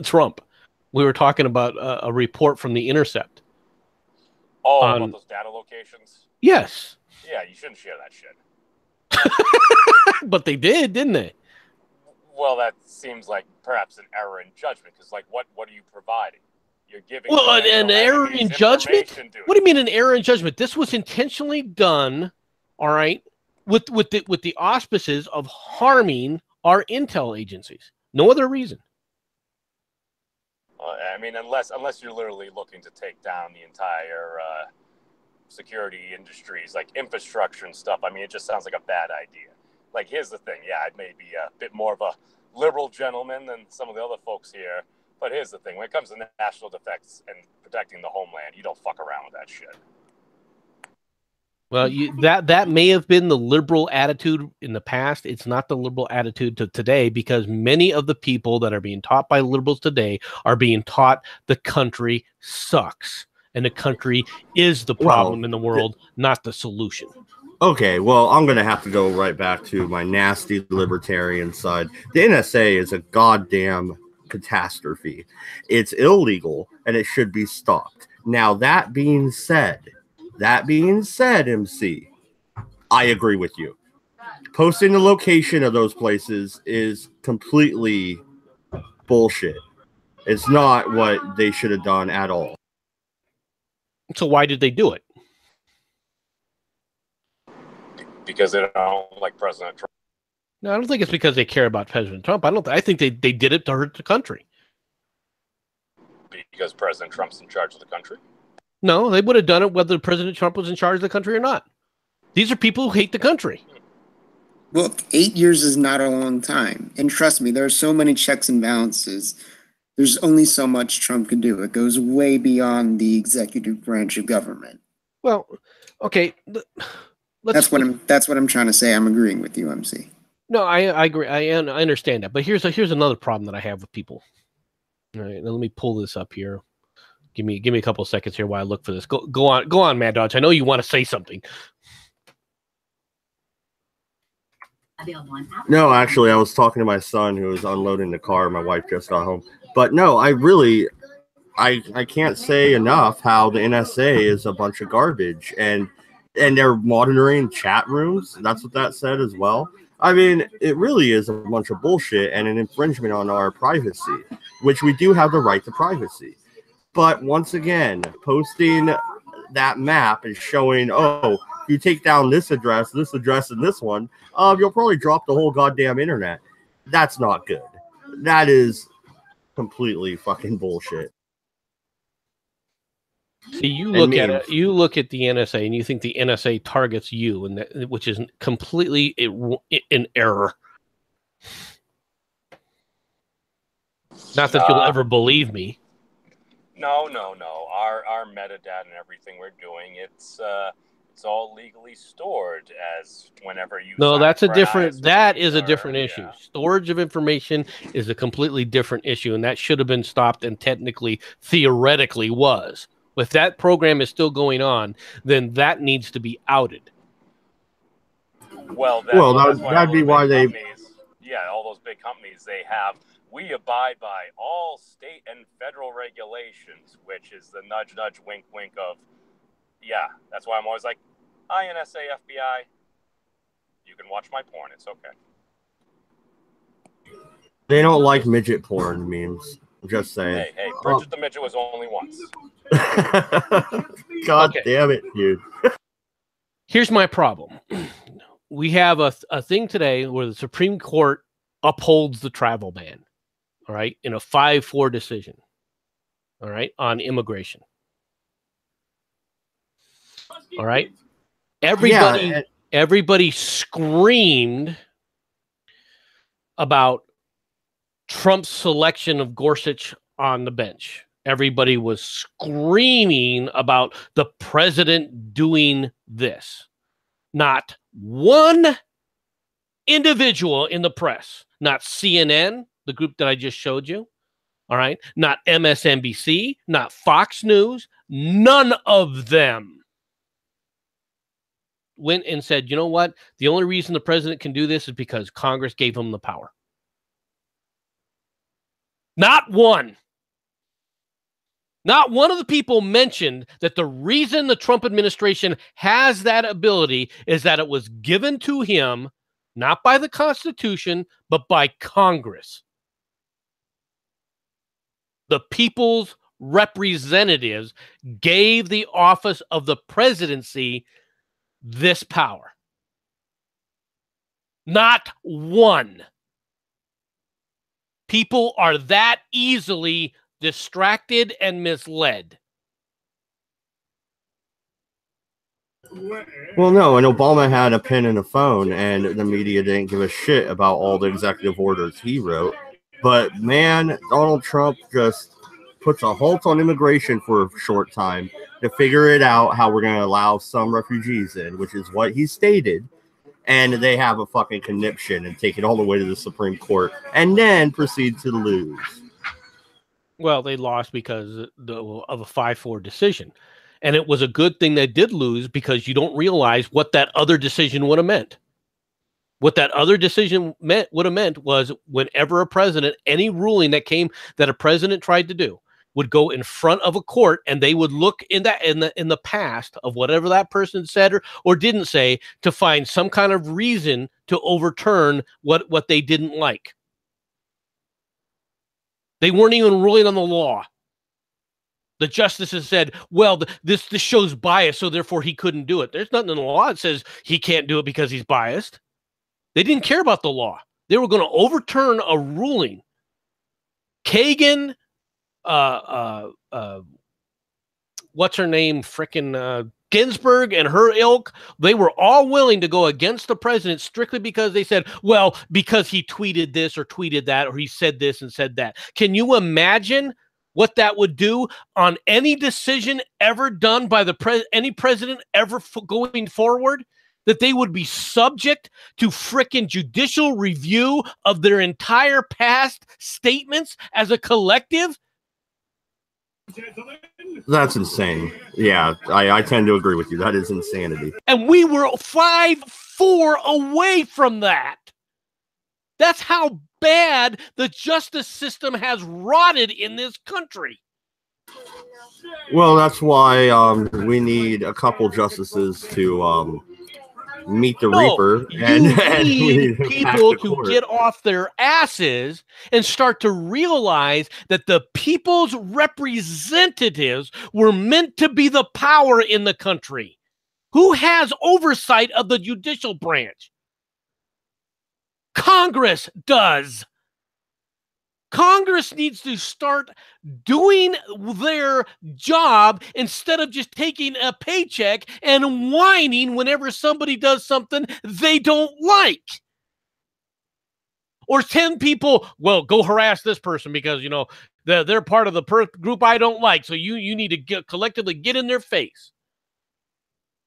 Speaker 2: Trump. We were talking about a report from The Intercept.
Speaker 4: Oh, about those data locations?
Speaker 2: Yes.
Speaker 4: Yeah, you shouldn't share that shit.
Speaker 2: But they did, didn't they?
Speaker 4: Well, that seems like perhaps an error in judgment, because, what are you providing? You're giving...
Speaker 2: Well, an error in judgment? What do you mean an error in judgment? This was intentionally done, all right, with the auspices of harming our intel agencies. No other reason.
Speaker 4: I mean, unless you're literally looking to take down the entire security industries, like infrastructure and stuff, I mean, it just sounds like a bad idea. Like, here's the thing. Yeah, I may be a bit more of a liberal gentleman than some of the other folks here, but here's the thing. When it comes to national defense and protecting the homeland, you don't fuck around with that shit.
Speaker 2: Well, that may have been the liberal attitude in the past. It's not the liberal attitude to today, because many of the people that are being taught by liberals today are being taught the country sucks and the country is the problem in the world, not the solution.
Speaker 1: Okay, well, I'm going to have to go right back to my nasty libertarian side. The NSA is a goddamn catastrophe. It's illegal and it should be stopped. Now, that being said, MC, I agree with you. Posting the location of those places is completely bullshit. It's not what they should have done at all.
Speaker 2: So why did they do it?
Speaker 4: Because they don't like President Trump.
Speaker 2: No, I don't think it's because they care about President Trump. I think they did it to hurt the country.
Speaker 4: Because President Trump's in charge of the country?
Speaker 2: No, they would have done it whether President Trump was in charge of the country or not. These are people who hate the country.
Speaker 3: Well, 8 years is not a long time. And trust me, there are so many checks and balances. There's only so much Trump can do. It goes way beyond the executive branch of government.
Speaker 2: Well, okay.
Speaker 3: That's what I'm trying to say. I'm agreeing with you, MC.
Speaker 2: No, I agree. I understand that. But here's another problem that I have with people. All right, now let me pull this up here. Give me a couple of seconds here while I look for this. Go on, Mad Dodge. I know you want to say something.
Speaker 1: No, actually, I was talking to my son who was unloading the car. My wife just got home. But no, I can't say enough how the NSA is a bunch of garbage. And they're monitoring chat rooms. That's what that said as well. I mean, it really is a bunch of bullshit and an infringement on our privacy, which we do have the right to privacy. But once again, posting that map and showing, oh, if you take down this address, and this one, you'll probably drop the whole goddamn internet. That's not good. That is completely fucking bullshit.
Speaker 2: See, you look at it. You look at the NSA, and you think the NSA targets you, and which is completely in error. Not that you'll ever believe me.
Speaker 4: No. Our metadata and everything we're doing, it's all legally stored as whenever you.
Speaker 2: No, that's a different. That is a different issue. Yeah. Storage of information is a completely different issue, and that should have been stopped, and technically, theoretically, was. If that program is still going on, then that needs to be outed.
Speaker 4: Well, that'd be why they... Yeah, all those big companies, they have, we abide by all state and federal regulations, which is the nudge, nudge, wink, wink of, yeah, that's why I'm always like, hi, NSA, FBI, you can watch my porn, it's okay.
Speaker 1: They don't like midget porn memes. I'm just saying.
Speaker 4: Hey, Bridget the Midget was only once.
Speaker 1: God damn it, dude.
Speaker 2: Here's my problem. We have a thing today where the Supreme Court upholds the travel ban, all right, in a 5-4 decision, all right, on immigration. All right? Everybody screamed about Trump's selection of Gorsuch on the bench. Everybody was screaming about the president doing this. Not one individual in the press, not CNN, the group that I just showed you, all right, not MSNBC, not Fox News, none of them went and said, you know what? The only reason the president can do this is because Congress gave him the power. Not one. Not one of the people mentioned that the reason the Trump administration has that ability is that it was given to him, not by the Constitution, but by Congress. The people's representatives gave the office of the presidency this power. Not one. People are that easily distracted and misled.
Speaker 1: Well, no, and Obama had a pen and a phone, and the media didn't give a shit about all the executive orders he wrote. But, man, Donald Trump just puts a halt on immigration for a short time to figure it out how we're going to allow some refugees in, which is what he stated. And they have a fucking conniption and take it all the way to the Supreme Court and then proceed to lose.
Speaker 2: Well, they lost because of a 5-4 decision. And it was a good thing they did lose, because you don't realize what that other decision would have meant. What that other decision would have meant was, whenever a president, any ruling that came that a president tried to do, would go in front of a court, and they would look in the past of whatever that person said or didn't say to find some kind of reason to overturn what they didn't like. They weren't even ruling on the law. The justices said, well, this shows bias, so therefore he couldn't do it. There's nothing in the law that says he can't do it because he's biased. They didn't care about the law. They were going to overturn a ruling. Kagan, what's her name? Frickin' Ginsburg and her ilk, they were all willing to go against the president strictly because they said, well, because he tweeted this or tweeted that, or he said this and said that. Can you imagine what that would do on any decision ever done by any president ever going forward? That they would be subject to frickin' judicial review of their entire past statements as a collective?
Speaker 1: That's insane. Yeah, I tend to agree with you. That is insanity.
Speaker 2: And we were 5-4 away from that. That's how bad the justice system has rotted in this country.
Speaker 1: Well, that's why we need a couple justices to meet the Reaper. And
Speaker 2: need people to get off their asses and start to realize that the people's representatives were meant to be the power in the country. Who has oversight of the judicial branch? Congress does. Congress needs to start doing their job instead of just taking a paycheck and whining whenever somebody does something they don't like. Or 10 people, well, go harass this person because, you know, they're part of the group I don't like, so you need to collectively get in their face.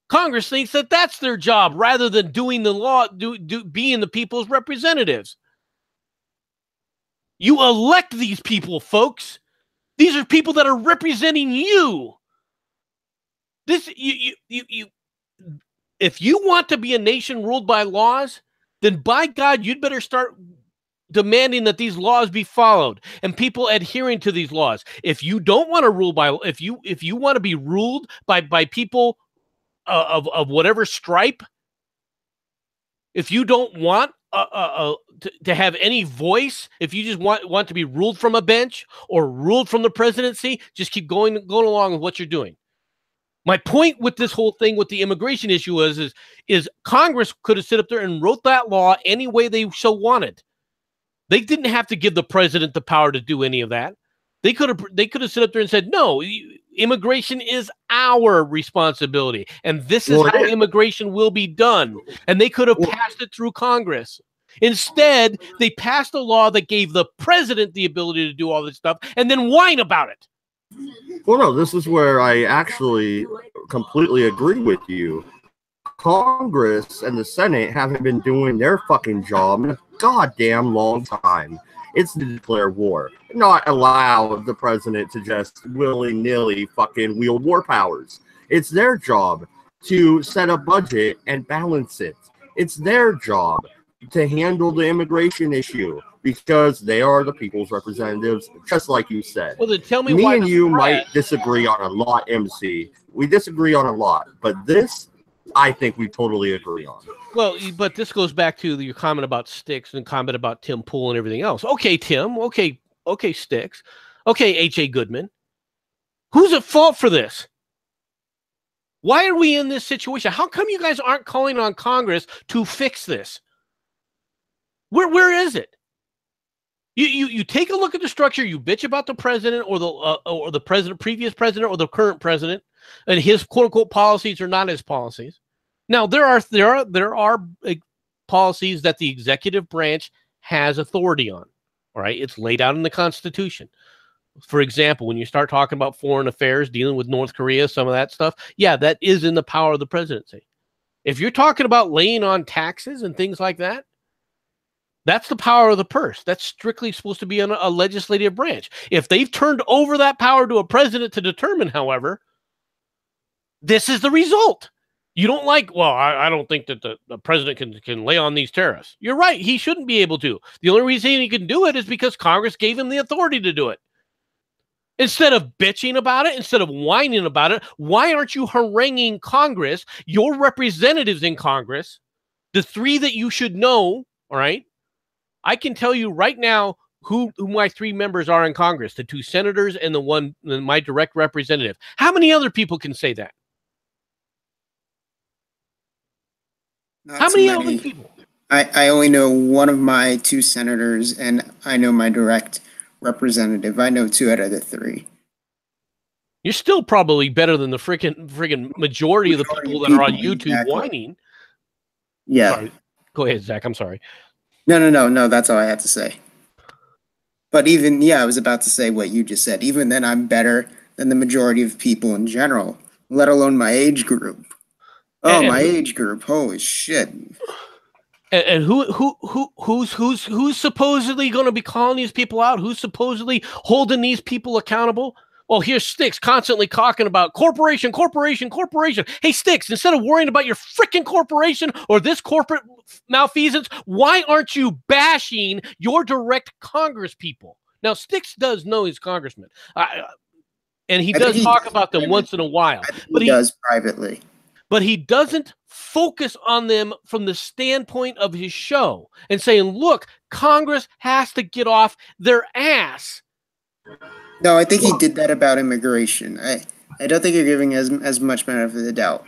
Speaker 2: Congress thinks that that's their job rather than doing the law, being the people's representatives. You elect these people, folks. These are people that are representing you. If you want to be a nation ruled by laws, then by God, you'd better start demanding that these laws be followed and people adhering to these laws. If you don't want to rule by, if you want to be ruled by people of whatever stripe, if you don't want to have any voice, if you just want to be ruled from a bench or ruled from the presidency, just keep going along with what you're doing. My point with this whole thing with the immigration issue is Congress could have sit up there and wrote that law any way they so wanted. They didn't have to give the president the power to do any of that. They could have sit up there and said, no, immigration is our responsibility, and this is how immigration will be done. And they could have passed it through Congress. Instead, they passed a law that gave the president the ability to do all this stuff and then whine about it.
Speaker 1: Well, no, this is where I actually completely agree with you. Congress and the Senate haven't been doing their fucking job in a goddamn long time. It's to declare war, not allow the president to just willy-nilly fucking wield war powers. It's their job to set a budget and balance it. It's their job to handle the immigration issue because they are the people's representatives, just like you said.
Speaker 2: Well, then tell me
Speaker 1: Me
Speaker 2: why
Speaker 1: and you might disagree on a lot, MC. We disagree on a lot, but this, I think we totally agree on.
Speaker 2: Well, but this goes back to your comment about Sticks and comment about Tim Pool and everything else. Okay, Tim. Okay, Sticks. Okay, H.A. Goodman. Who's at fault for this? Why are we in this situation? How come you guys aren't calling on Congress to fix this? Where is it? You take a look at the structure. You bitch about the president or the president, previous president, or the current president, and his quote unquote policies are not his policies. Now there are policies that the executive branch has authority on. All right, it's laid out in the Constitution. For example, when you start talking about foreign affairs, dealing with North Korea, some of that stuff, yeah, that is in the power of the presidency. If you're talking about laying on taxes and things like that, that's the power of the purse. That's strictly supposed to be in a legislative branch. If they've turned over that power to a president to determine, however, This is the result. You don't like, well, I don't think that the president can lay on these tariffs. You're right. He shouldn't be able to. The only reason he can do it is because Congress gave him the authority to do it. Instead of bitching about it, instead of whining about it, why aren't you haranguing Congress, your representatives in Congress, the three that you should know, all right? I can tell you right now who my three members are in Congress, the two senators and my direct representative. How many other people can say that?
Speaker 3: Not
Speaker 2: How
Speaker 3: too
Speaker 2: many
Speaker 3: many.
Speaker 2: other people?
Speaker 3: I only know one of my two senators, and I know my direct representative. I know two out of the three.
Speaker 2: You're still probably better than the freaking majority of the people that are on YouTube
Speaker 3: exactly.
Speaker 2: whining.
Speaker 3: Yeah.
Speaker 2: Sorry. Go ahead, Zach. I'm sorry.
Speaker 3: No. That's all I had to say. But even, I was about to say what you just said. Even then, I'm better than the majority of people in general, let alone my age group. Oh, my age group! Holy shit!
Speaker 2: And who's supposedly going to be calling these people out? Who's supposedly holding these people accountable? Well, here's Sticks constantly talking about corporation. Hey, Sticks, instead of worrying about your freaking corporation or this corporate malfeasance, why aren't you bashing your direct Congress people? Now, Sticks does know his congressman, and he does talk about them once in a while.
Speaker 3: But he does privately.
Speaker 2: But he doesn't focus on them from the standpoint of his show and saying, look, Congress has to get off their ass.
Speaker 3: No, I think he did that about immigration. I don't think you're giving as much benefit of the doubt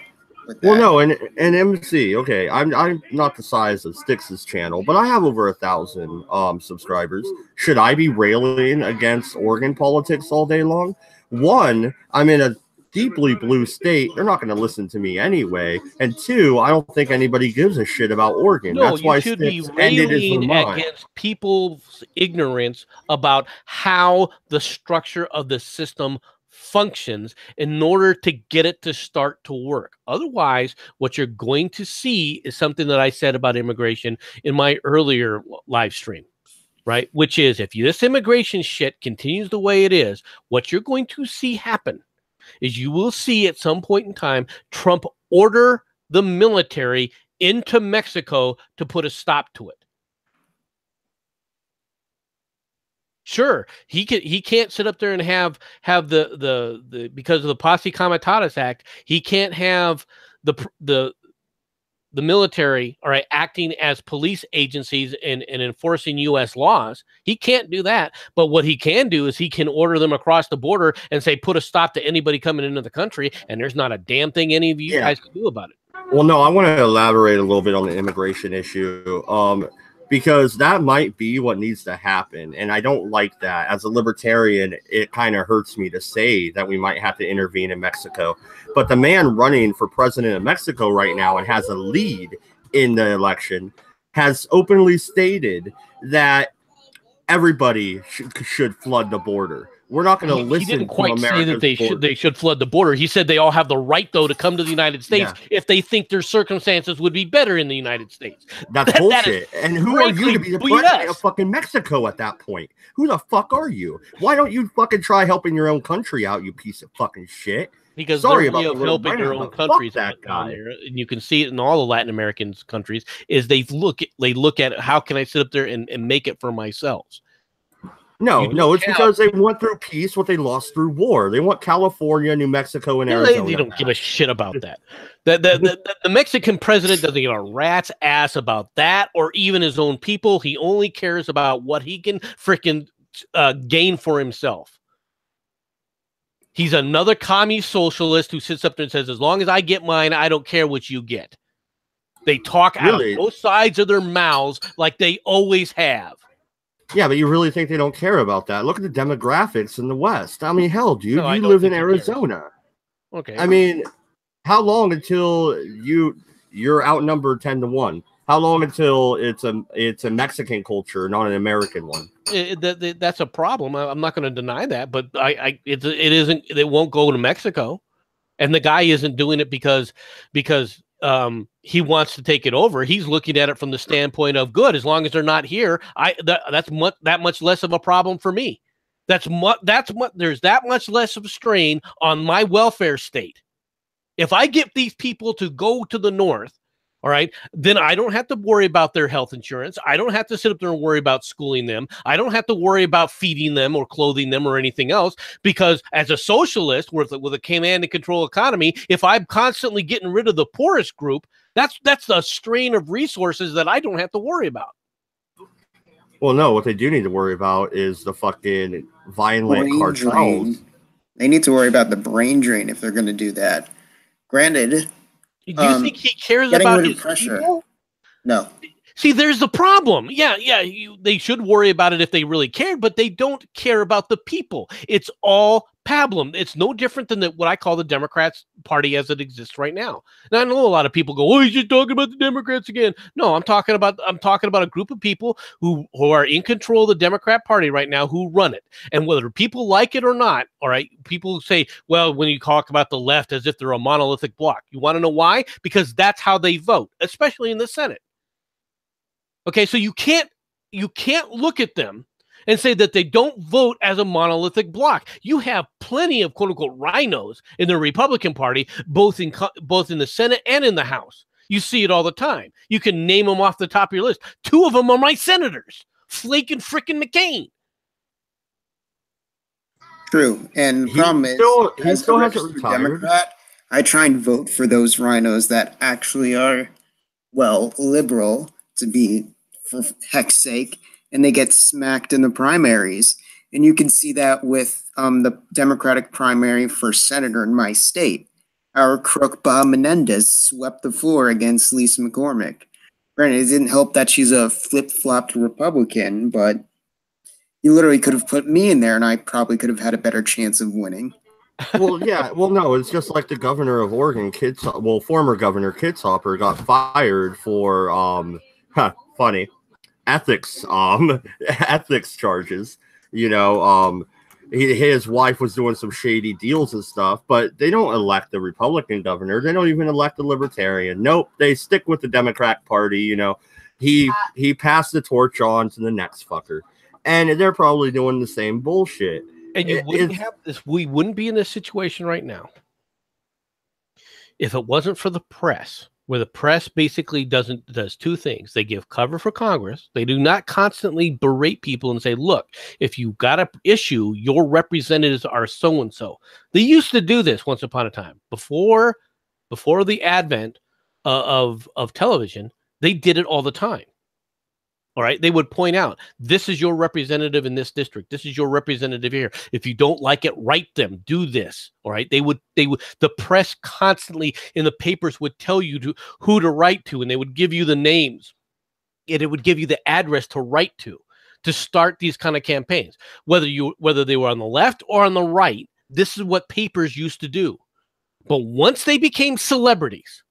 Speaker 3: with that.
Speaker 1: Well, no, and MC, okay, I'm not the size of Styx's channel, but I have over 1,000 subscribers. Should I be railing against Oregon politics all day long? One, I'm in a deeply blue state. They're not going to listen to me anyway. And two, I don't think anybody gives a shit about Oregon.
Speaker 2: No,
Speaker 1: that's why
Speaker 2: you should be
Speaker 1: Styx ended his
Speaker 2: railing
Speaker 1: Vermont.
Speaker 2: against people's ignorance about how the structure of the system functions in order to get it to start to work. Otherwise, what you're going to see is something that I said about immigration in my earlier live stream, right? Which is, if this immigration shit continues the way it is, what you're going to see happen is you will see at some point in time Trump order the military into Mexico to put a stop to it. Sure, he can't sit up there and have the because of the Posse Comitatus Act, he can't have the military, all right, acting as police agencies and enforcing U.S. laws. He can't do that. But what he can do is he can order them across the border and say, put a stop to anybody coming into the country. And there's not a damn thing any of you guys can do about it.
Speaker 1: Well, no, I want to elaborate a little bit on the immigration issue. Because that might be what needs to happen. And I don't like that. As a libertarian, it kind of hurts me to say that we might have to intervene in Mexico. But the man running for president of Mexico right now and has a lead in the election has openly stated that everybody should flood the border. We're not going to listen. He didn't quite say that
Speaker 2: they should flood the border. He said they all have the right, though, to come to the United States if they think their circumstances would be better in the United States.
Speaker 1: That's bullshit. And who are you to be the president of fucking Mexico at that point? Who the fuck are you? Why don't you fucking try helping your own country out, you piece of fucking shit?
Speaker 2: Because sorry about helping your own countries out down there, and you can see it in all the Latin American countries, is they look at how can I sit up there and make it for myself.
Speaker 1: No, it's because they went through peace what they lost through war. They want California, New Mexico, and Arizona.
Speaker 2: They don't give a shit about that. The Mexican president doesn't give a rat's ass about that or even his own people. He only cares about what he can freaking gain for himself. He's another commie socialist who sits up there and says, as long as I get mine, I don't care what you get. They talk out of both sides of their mouths like they always have.
Speaker 1: Yeah, but you really think they don't care about that? Look at the demographics in the West. I mean, hell, dude, you live in Arizona.
Speaker 2: Okay.
Speaker 1: I mean, how long until you're outnumbered 10-1? How long until it's a Mexican culture, not an American one?
Speaker 2: That's a problem. I'm not going to deny that, but it isn't. It won't go to Mexico, and the guy isn't doing it because he wants to take it over. He's looking at it from the standpoint of good. As long as they're not here, that's that much less of a problem for me. There's that much less of a strain on my welfare state. If I get these people to go to the north, all right, then I don't have to worry about their health insurance. I don't have to sit up there and worry about schooling them. I don't have to worry about feeding them or clothing them or anything else, because as a socialist with a command and control economy, if I'm constantly getting rid of the poorest group, that's a strain of resources that I don't have to worry about.
Speaker 1: Well, no, what they do need to worry about is the fucking violent
Speaker 3: Brain
Speaker 1: cartels.
Speaker 3: drain. They need to worry about the brain drain if they're going to do that. Granted,
Speaker 2: Do you think he cares
Speaker 3: getting
Speaker 2: about
Speaker 3: rid
Speaker 2: his
Speaker 3: of pressure.
Speaker 2: people?
Speaker 3: No.
Speaker 2: See, there's the problem. Yeah, they should worry about it if they really cared, but they don't care about the people. It's all pablum. It's no different than what I call the Democrats Party as it exists right now. Now, I know a lot of people go, "Oh, he's just talking about the Democrats again." No, I'm talking about a group of people who are in control of the Democrat Party right now, who run it. And whether people like it or not, all right, people say, well, when you talk about the left as if they're a monolithic bloc, you want to know why? Because that's how they vote, especially in the Senate. Okay, so you can't look at them and say that they don't vote as a monolithic bloc. You have plenty of quote unquote rhinos in the Republican Party, both in the Senate and in the House. You see it all the time. You can name them off the top of your list. 2 of them are my senators, Flake and frickin' McCain.
Speaker 3: True, and the problem is,
Speaker 1: he still hasn't retired.
Speaker 3: Democrat, I try and vote for those rhinos that actually are, well, liberal to be, for heck's sake, and they get smacked in the primaries. And you can see that with the Democratic primary for senator in my state. Our crook Bob Menendez swept the floor against Lisa McCormick. Granted, it didn't help that she's a flip-flopped Republican, but you literally could have put me in there and I probably could have had a better chance of winning.
Speaker 1: Well, yeah. Well, no, it's just like the governor of Oregon, former governor Kitzhopper got fired for, funny, ethics charges. You know, his wife was doing some shady deals and stuff, but they don't elect the Republican governor. They don't even elect the Libertarian. Nope, they stick with the Democrat Party. You know, he passed the torch on to the next fucker, and they're probably doing the same bullshit.
Speaker 2: And you wouldn't have this. We wouldn't be in this situation right now if it wasn't for the press, where the press basically does 2 things. They give cover for Congress. They do not constantly berate people and say, look, if you got an issue, your representatives are so-and-so. They used to do this once upon a time. Before the advent of television, they did it all the time. All right, they would point out, this is your representative in this district. This is your representative here. If you don't like it, write them. Do this. All right, the press constantly in the papers would tell you who to write to, and they would give you the names, and it would give you the address to write to start these kind of campaigns. Whether they were on the left or on the right, this is what papers used to do. But once they became celebrities,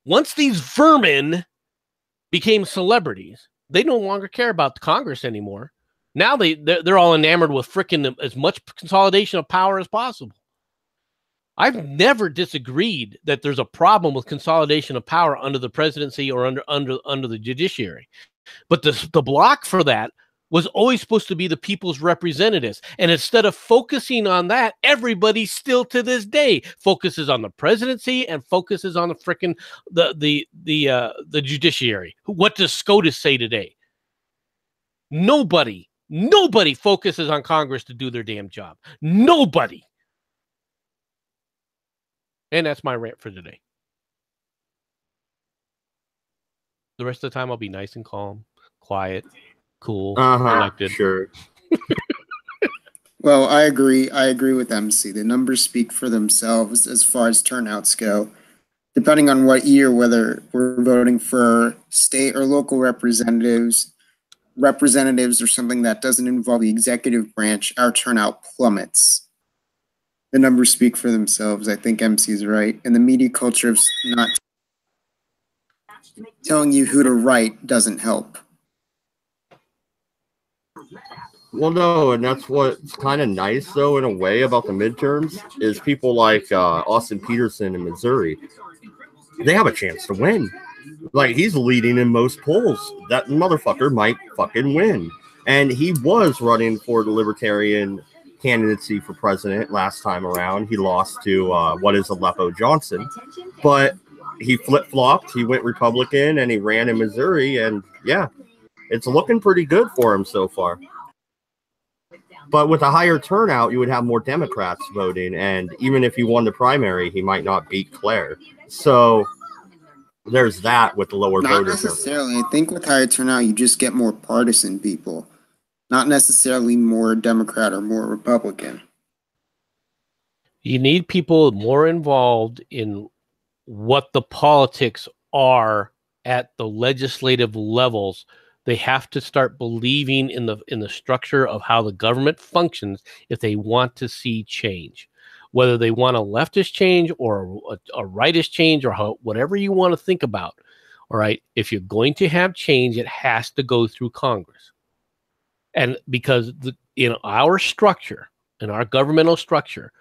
Speaker 2: once these vermin became celebrities, they no longer care about the Congress anymore. Now they're all enamored with frickin' as much consolidation of power as possible. I've never disagreed that there's a problem with consolidation of power under the presidency or under the judiciary, but the block for that was always supposed to be the people's representatives. And instead of focusing on that, everybody still to this day focuses on the presidency and focuses on the frickin' the judiciary. What does SCOTUS say today? Nobody focuses on Congress to do their damn job. Nobody. And that's my rant for today. The rest of the time I'll be nice and calm, quiet, cool, collected.
Speaker 1: Sure.
Speaker 3: Well, I agree with MC. The numbers speak for themselves as far as turnouts go. Depending on what year, whether we're voting for state or local representatives or something that doesn't involve the executive branch, our turnout plummets. The numbers speak for themselves. I think MC is right. And the media culture of not telling you who to write doesn't help.
Speaker 1: Well, no, and that's what's kind of nice, though, in a way, about the midterms, is people like Austin Peterson in Missouri. They have a chance to win. Like, he's leading in most polls. That motherfucker might fucking win. And he was running for the Libertarian candidacy for president last time around. He lost to what is Aleppo Johnson, but he flip-flopped. He went Republican and he ran in Missouri, and yeah, it's looking pretty good for him so far. But with a higher turnout, you would have more Democrats voting, and even if he won the primary, he might not beat Claire. So there's that with the lower voter turnout.
Speaker 3: Not necessarily. I think with higher turnout, you just get more partisan people, not necessarily more Democrat or more Republican.
Speaker 2: You need people more involved in what the politics are at the legislative levels. They have to start believing in the structure of how the government functions if they want to see change. Whether they want a leftist change or a rightist change or whatever you want to think about. All right. If you're going to have change, it has to go through Congress. And because in our structure, in our governmental structure,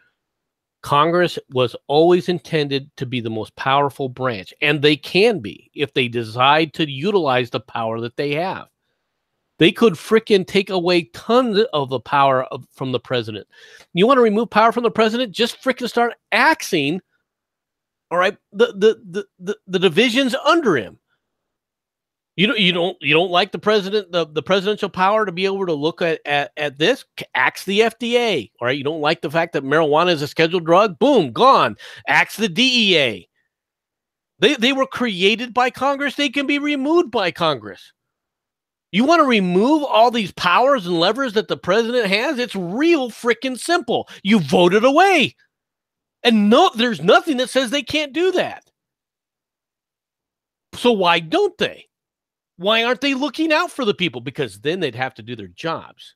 Speaker 2: Congress was always intended to be the most powerful branch, and they can be if they decide to utilize the power that they have. They could frickin' take away tons of the power from the president. You want to remove power from the president? Just frickin' start axing, all right, the divisions under him. You don't like the president, the presidential power to be able to look at this? Axe the FDA. All right. You don't like the fact that marijuana is a scheduled drug? Boom, gone. Axe the DEA. They were created by Congress. They can be removed by Congress. You want to remove all these powers and levers that the president has? It's real freaking simple. You vote it away. And no, there's nothing that says they can't do that. So why don't they? Why aren't they looking out for the people? Because then they'd have to do their jobs.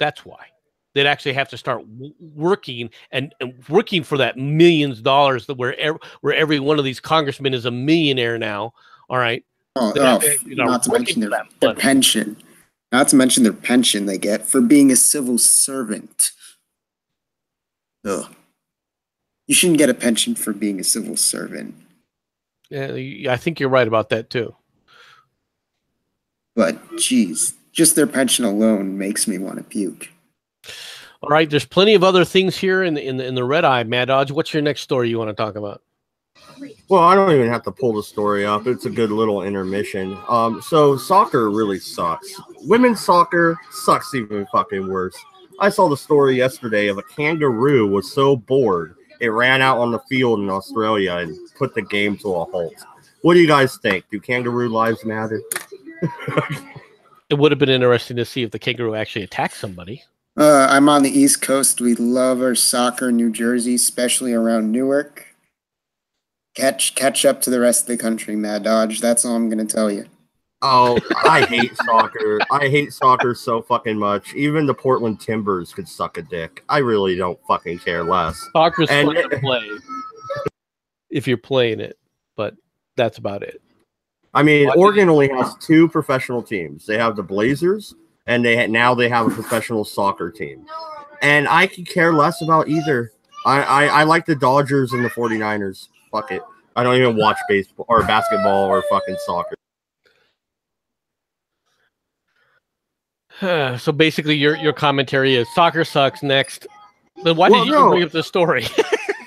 Speaker 2: That's why. They'd actually have to start working and working for that millions of dollars that where every one of these congressmen is a millionaire now. All right.
Speaker 3: Not to mention their pension. Not to mention their pension they get for being a civil servant. Ugh. You shouldn't get a pension for being a civil servant.
Speaker 2: Yeah, I think you're right about that too.
Speaker 3: But geez, just their pension alone makes me want to puke.
Speaker 2: All right, there's plenty of other things here in the Redeye, Mad Dodge. What's your next story you want to talk about?
Speaker 1: Well, I don't even have to pull the story up. It's a good little intermission. So soccer really sucks. Women's soccer sucks even fucking worse. I saw the story yesterday of a kangaroo was so bored it ran out on the field in Australia and put the game to a halt. What do you guys think? Do kangaroo lives matter?
Speaker 2: It would have been interesting to see if the kangaroo actually attacked somebody.
Speaker 3: I'm on the East Coast. We love our soccer in New Jersey, especially around Newark. Catch up to the rest of the country, Mad Dodge. That's all I'm going to tell you.
Speaker 1: Oh, I hate soccer. I hate soccer so fucking much. Even the Portland Timbers could suck a dick. I really don't fucking care less.
Speaker 2: Soccer's fun to play if you're playing it, but that's about it.
Speaker 1: I mean, Oregon only has 2 professional teams. They have the Blazers, and now they have a professional soccer team. And I could care less about either. I like the Dodgers and the 49ers. Fuck it. I don't even watch baseball or basketball or fucking soccer.
Speaker 2: So basically, your commentary is soccer sucks. Next, then why did you even bring up this story?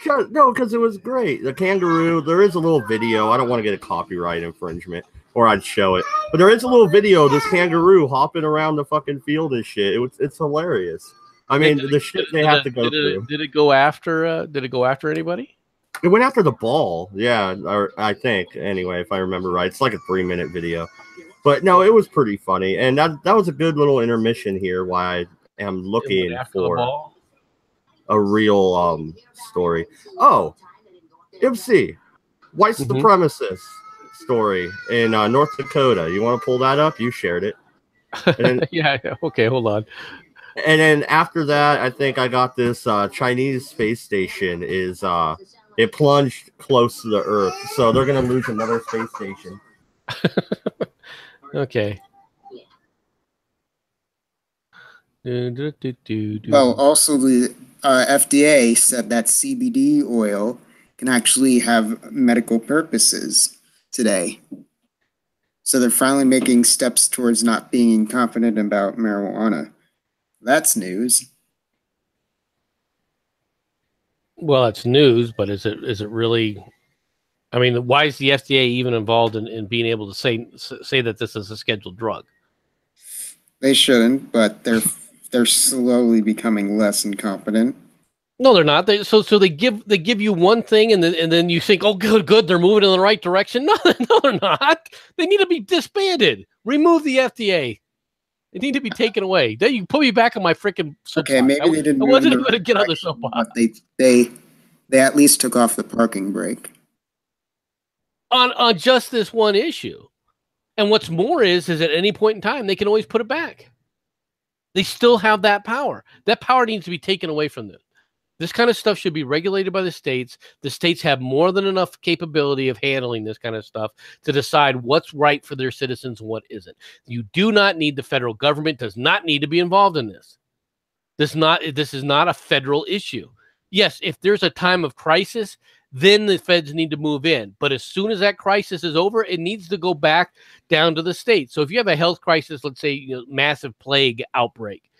Speaker 1: Because it was great. The kangaroo. There is a little video. I don't want to get a copyright infringement, or I'd show it. But there is a little video of this kangaroo hopping around the fucking field and shit. It's hilarious. I mean, the shit they have to go through.
Speaker 2: Did it go after? Did it go after anybody?
Speaker 1: It went after the ball. Yeah, or I think anyway, if I remember right. It's like a 3-minute video. But no, it was pretty funny, and that was a good little intermission here. Why I am looking for a real story. Oh, MC, white supremacist story in North Dakota. You want to pull that up? You shared it. And then,
Speaker 2: yeah. Okay, hold on.
Speaker 1: And then after that, I think I got this Chinese space station is it plunged close to the Earth, so they're gonna lose another space station.
Speaker 2: Okay.
Speaker 3: Well, also the FDA said that CBD oil can actually have medical purposes today. So they're finally making steps towards not being confident about marijuana. That's news.
Speaker 2: Well, it's news, but is it really? I mean, why is the FDA even involved in being able to say that this is a scheduled drug?
Speaker 3: They shouldn't, but they're slowly becoming less incompetent.
Speaker 2: No, they're not. So they give you one thing, and then you think, oh, good, they're moving in the right direction. No, they're not. They need to be disbanded. Remove the FDA. They need to be taken away. Then you put me back on my freaking soapbox.
Speaker 3: Okay, maybe they didn't.
Speaker 2: I wasn't going to get on the soapbox.
Speaker 3: But they at least took off the parking brake
Speaker 2: on just this one issue. And what's more is at any point in time they can always put it back. They still have that power. That power needs to be taken away from them. This kind of stuff should be regulated by the states. The states have more than enough capability of handling this kind of stuff to decide what's right for their citizens and what isn't. You do not need the federal government, does not need to be involved in this. This is not a federal issue. Yes, if there's a time of crisis, then the feds need to move in. But as soon as that crisis is over, it needs to go back down to the states. So if you have a health crisis, let's say massive plague outbreak,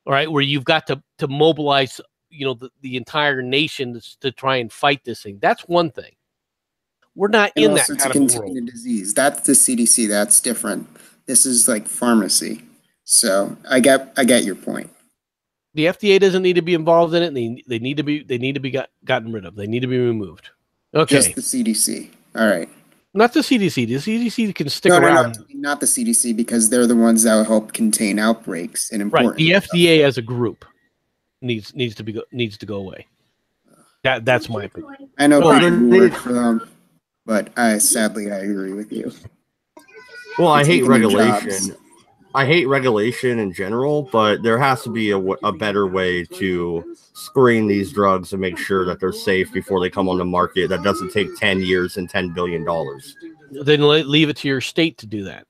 Speaker 2: all right, where you've got to mobilize the entire nation to try and fight this thing. That's one thing. We're not in that kind of world.
Speaker 3: Disease. That's the CDC. That's different. This is like pharmacy. So I get your point.
Speaker 2: The FDA doesn't need to be involved in it. And they need to be gotten rid of. They need to be removed. Okay.
Speaker 3: Just the CDC. All right.
Speaker 2: Not the CDC. The CDC can stick around.
Speaker 3: No, not the CDC, because they're the ones that will help contain outbreaks and important.
Speaker 2: Right. The FDA as a group needs to go away. That's my opinion.
Speaker 3: I know people who work for them, but I agree with you.
Speaker 1: Well, I hate regulation. I hate regulation in general, but there has to be a better way to screen these drugs and make sure that they're safe before they come on the market. That doesn't take 10 years and $10 billion.
Speaker 2: Then leave it to your state to do that.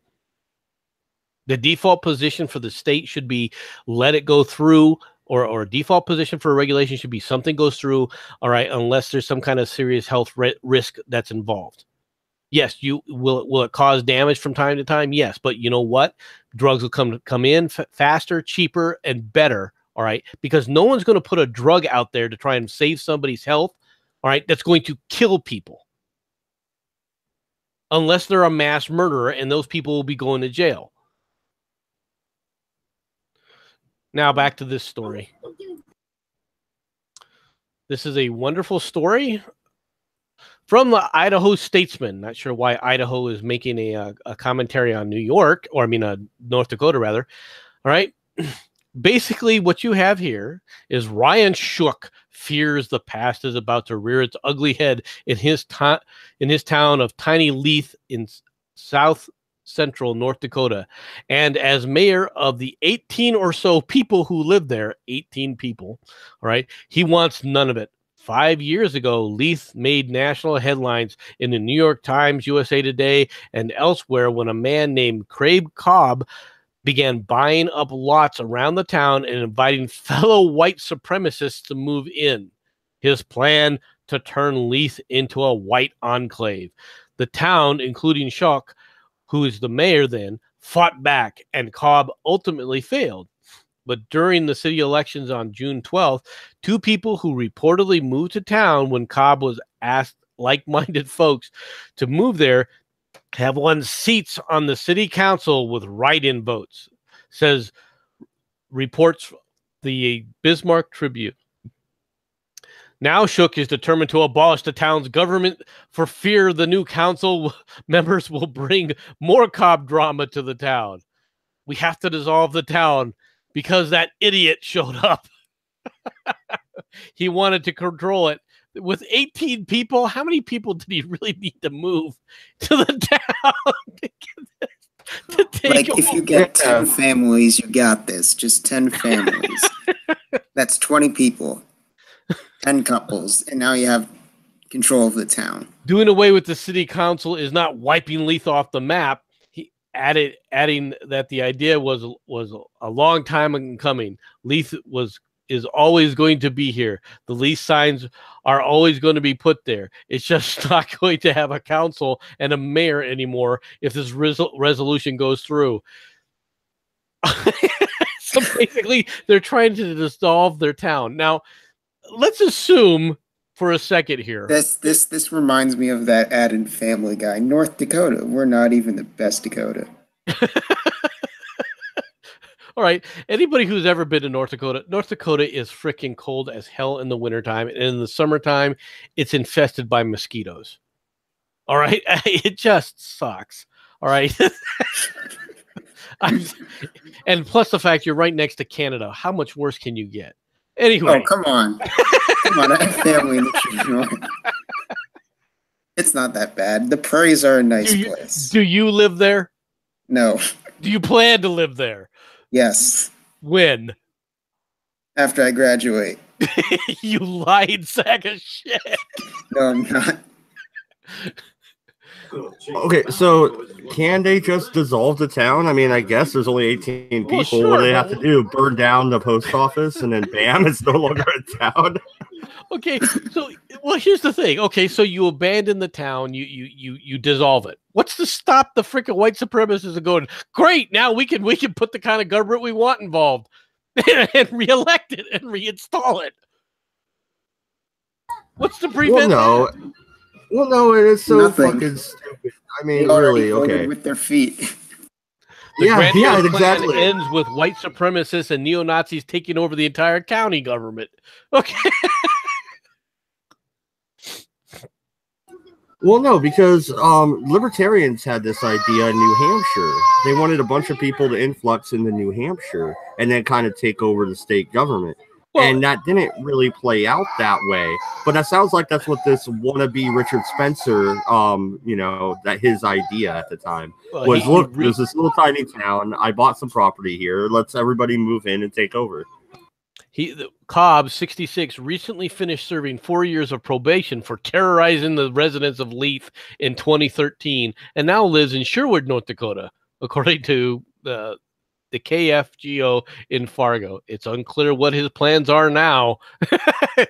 Speaker 2: The default position for the state should be let it go through, or a default position for a regulation should be something goes through, all right, unless there's some kind of serious health risk that's involved. Yes, will it cause damage from time to time? Yes, but you know what? Drugs will come in faster, cheaper, and better, all right? Because no one's going to put a drug out there to try and save somebody's health, all right, that's going to kill people. Unless they're a mass murderer, and those people will be going to jail. Now back to this story. This is a wonderful story from the Idaho Statesman. Not sure why Idaho is making a commentary on New York, or North Dakota, rather. All right. Basically, what you have here is Ryan Shook fears the past is about to rear its ugly head in his town of Tiny Leith in South Central North Dakota. And as mayor of the 18 or so people who live there, 18 people, all right, he wants none of it. 5 years ago, Leith made national headlines in the New York Times, USA Today, and elsewhere when a man named Craig Cobb began buying up lots around the town and inviting fellow white supremacists to move in. His plan to turn Leith into a white enclave. The town, including Shook, who is the mayor then, fought back, and Cobb ultimately failed. But during the city elections on June 12th, two people who reportedly moved to town when Cobb was asked like-minded folks to move there have won seats on the city council with write-in votes, reports the Bismarck Tribune. Now Shook is determined to abolish the town's government for fear the new council members will bring more Cobb drama to the town. We have to dissolve the town because that idiot showed up. He wanted to control it. With 18 people, how many people did he really need to move to the town to take
Speaker 3: like, if you get 10 families, you got this. Just 10 families. That's 20 people. 10 couples, and now you have control of the town.
Speaker 2: Doing away with the city council is not wiping Leith off the map. He adding that the idea was a long time in coming. Leith is always going to be here. The lease signs are always going to be put there. It's just not going to have a council and a mayor anymore if this resolution goes through. So basically, they're trying to dissolve their town. Now, let's assume for a second here.
Speaker 3: This reminds me of that ad in Family Guy. North Dakota, we're not even the best Dakota.
Speaker 2: All right. Anybody who's ever been to North Dakota is freaking cold as hell in the wintertime. And in the summertime, it's infested by mosquitoes. All right. It just sucks. All right. And plus the fact you're right next to Canada. How much worse can you get? Anyway.
Speaker 3: Oh, come on. Come on. I have family in the north. It's not that bad. The prairies are a nice place.
Speaker 2: Do you live there?
Speaker 3: No.
Speaker 2: Do you plan to live there?
Speaker 3: Yes.
Speaker 2: When?
Speaker 3: After I graduate.
Speaker 2: You lying sack of shit.
Speaker 3: No, I'm not.
Speaker 1: Okay, so can they just dissolve the town? I mean, I guess there's only 18 people.
Speaker 2: Well, sure,
Speaker 1: what do they have to do? Burn down the post office and then bam, it's no longer a town?
Speaker 2: Okay, so here's the thing. Okay, so you abandon the town, you dissolve it. What's to stop the freaking white supremacists going, great, now we can put the kind of government we want involved and re-elect it and reinstall it? What's to prevent that?
Speaker 1: Well, no, it is so
Speaker 3: Nothing.
Speaker 1: fucking stupid. I mean, really, okay.
Speaker 3: With their feet.
Speaker 2: The
Speaker 1: Yeah,
Speaker 2: grandiose
Speaker 1: exactly.
Speaker 2: plan ends with white supremacists and neo-Nazis taking over the entire county government. Okay.
Speaker 1: Well, no, because libertarians had this idea in New Hampshire. They wanted a bunch of people to influx into New Hampshire and then kind of take over the state government. Well, and that didn't really play out that way. But that sounds like that's what this wannabe Richard Spencer, that his idea at the time was, look, there's this little tiny town. I bought some property here. Let's everybody move in and take over.
Speaker 2: Cobb, 66, recently finished serving 4 years of probation for terrorizing the residents of Leith in 2013 and now lives in Sherwood, North Dakota, according to the KFGO in Fargo. It's unclear what his plans are now, all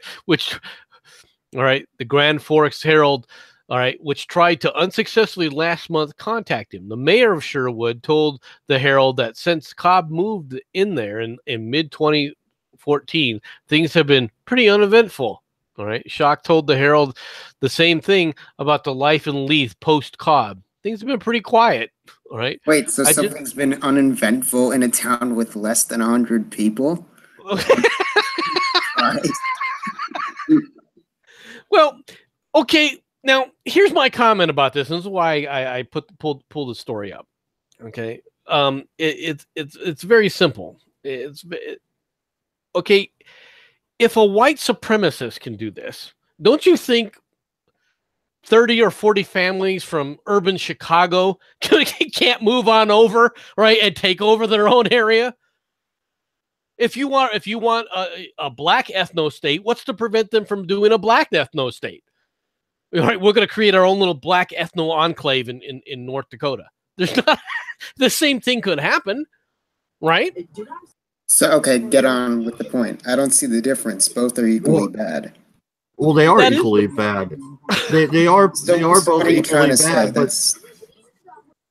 Speaker 2: right, the Grand Forks Herald, all right, which tried to unsuccessfully last month contact him. The mayor of Sherwood told the Herald that since Cobb moved in there in mid-2014, things have been pretty uneventful. All right, Schock told the Herald the same thing about the life in Leith post-Cobb. Things have been pretty quiet. All right.
Speaker 3: Wait, so something's been uneventful in a town with less than 100 people?
Speaker 2: Right. Well, okay. Now, here's my comment about this. This is why I pulled the story up. Okay. It's very simple. Okay. If a white supremacist can do this, don't you think 30 or 40 families from urban Chicago can't move on over, right, and take over their own area? If you want a black ethno state, what's to prevent them from doing a black ethno state? All right, we're going to create our own little black ethno enclave in North Dakota. There's not the same thing could happen, right?
Speaker 3: So okay, get on with the point. I don't see the difference. Both are equally bad.
Speaker 1: Well, they are equally bad. They are both equally bad. But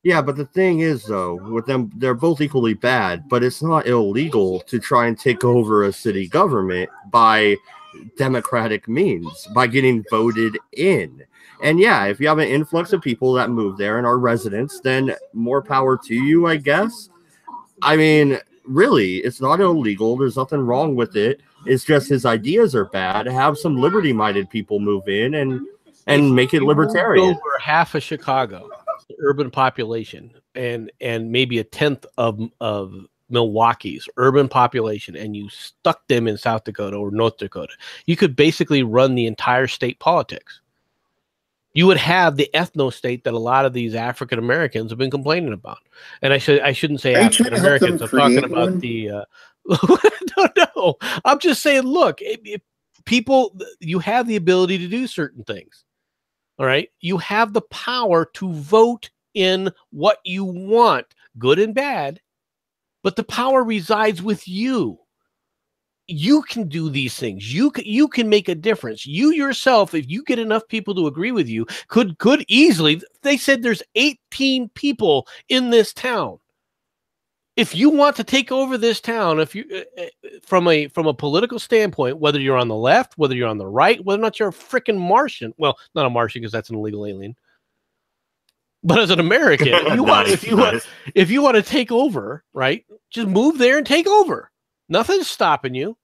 Speaker 1: yeah, but the thing is, though, with them, they're both equally bad. But it's not illegal to try and take over a city government by democratic means, by getting voted in. And yeah, if you have an influx of people that move there and are residents, then more power to you, I guess. I mean, really, it's not illegal. There's nothing wrong with it. It's just his ideas are bad. Have some liberty-minded people move in and make it libertarian.
Speaker 2: Over half of Chicago, the urban population, and maybe a tenth of Milwaukee's urban population, and you stuck them in South Dakota or North Dakota, you could basically run the entire state politics. You would have the ethno state that a lot of these African Americans have been complaining about. And I shouldn't say African Americans. I'm talking about the. No. I'm just saying. Look, if people, you have the ability to do certain things. All right, you have the power to vote in what you want, good and bad, but the power resides with you. You can do these things. You can make a difference. You yourself, if you get enough people to agree with you, could easily. They said there's 18 people in this town. if you want to take over this town, if you from a political standpoint, whether you're on the left, whether you're on the right, whether or not you're a freaking Martian, well, not a Martian because that's an illegal alien, but as an American, if you want to take over, right, just move there and take over. Nothing's stopping you.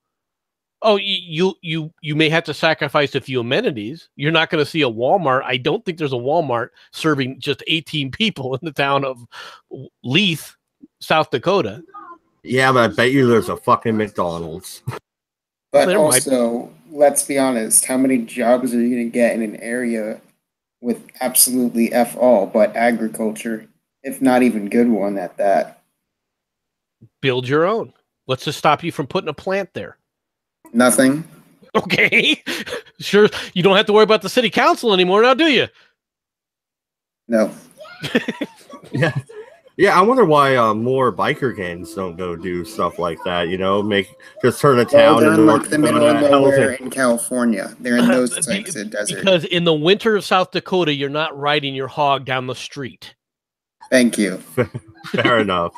Speaker 2: Oh, you may have to sacrifice a few amenities. You're not going to see a Walmart. I don't think there's a Walmart serving just 18 people in the town of Leith, South Dakota.
Speaker 1: Yeah, but I bet you there's a fucking McDonald's.
Speaker 3: But also, let's be honest, how many jobs are you going to get in an area with absolutely F all but agriculture, if not even good one at that?
Speaker 2: Build your own. What's to stop you from putting a plant there?
Speaker 3: Nothing.
Speaker 2: Okay. Sure, you don't have to worry about the city council anymore now, do you?
Speaker 3: No.
Speaker 1: Yeah. Yeah, I wonder why more biker gangs don't go do stuff like that, you know, just turn a town
Speaker 3: they're
Speaker 1: into
Speaker 3: in like the middle of nowhere in California. They're in those types of desert.
Speaker 2: Because in the winter of South Dakota, you're not riding your hog down the street.
Speaker 3: Thank you.
Speaker 1: Fair enough.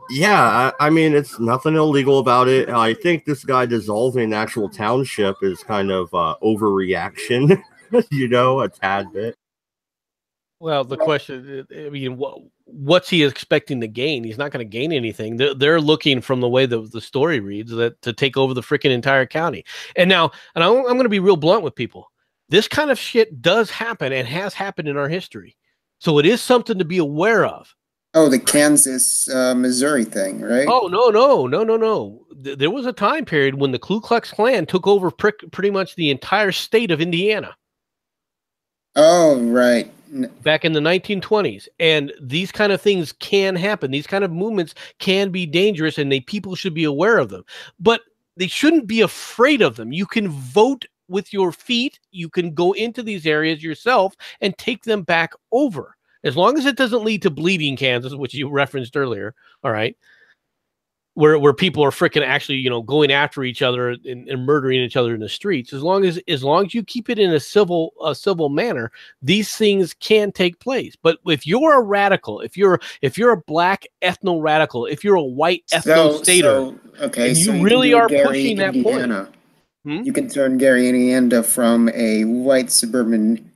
Speaker 1: Yeah, I mean, it's nothing illegal about it. I think this guy dissolving the actual township is kind of overreaction, you know, a tad bit.
Speaker 2: Well, the question, I mean, what's he expecting to gain? He's not going to gain anything. They're looking, from the way the story reads, that to take over the freaking entire county. And now, and I'm going to be real blunt with people. This kind of shit does happen and has happened in our history. So it is something to be aware of.
Speaker 3: Oh, the Kansas, Missouri thing, right?
Speaker 2: Oh, no. There was a time period when the Ku Klux Klan took over pretty much the entire state of Indiana.
Speaker 3: Oh, right.
Speaker 2: Back in the 1920s. And these kind of things can happen. These kind of movements can be dangerous, and people should be aware of them. But they shouldn't be afraid of them. You can vote with your feet. You can go into these areas yourself and take them back over. As long as it doesn't lead to bleeding Kansas, which you referenced earlier, all right, where people are freaking actually, you know, going after each other and murdering each other in the streets. As long as you keep it in a civil manner, these things can take place. But if you're a radical, if you're a black ethno radical, if you're a white ethno stater,
Speaker 3: okay,
Speaker 2: so you really are pushing that
Speaker 3: Indiana.
Speaker 2: point.
Speaker 3: You can turn Gary, Indiana from a white suburban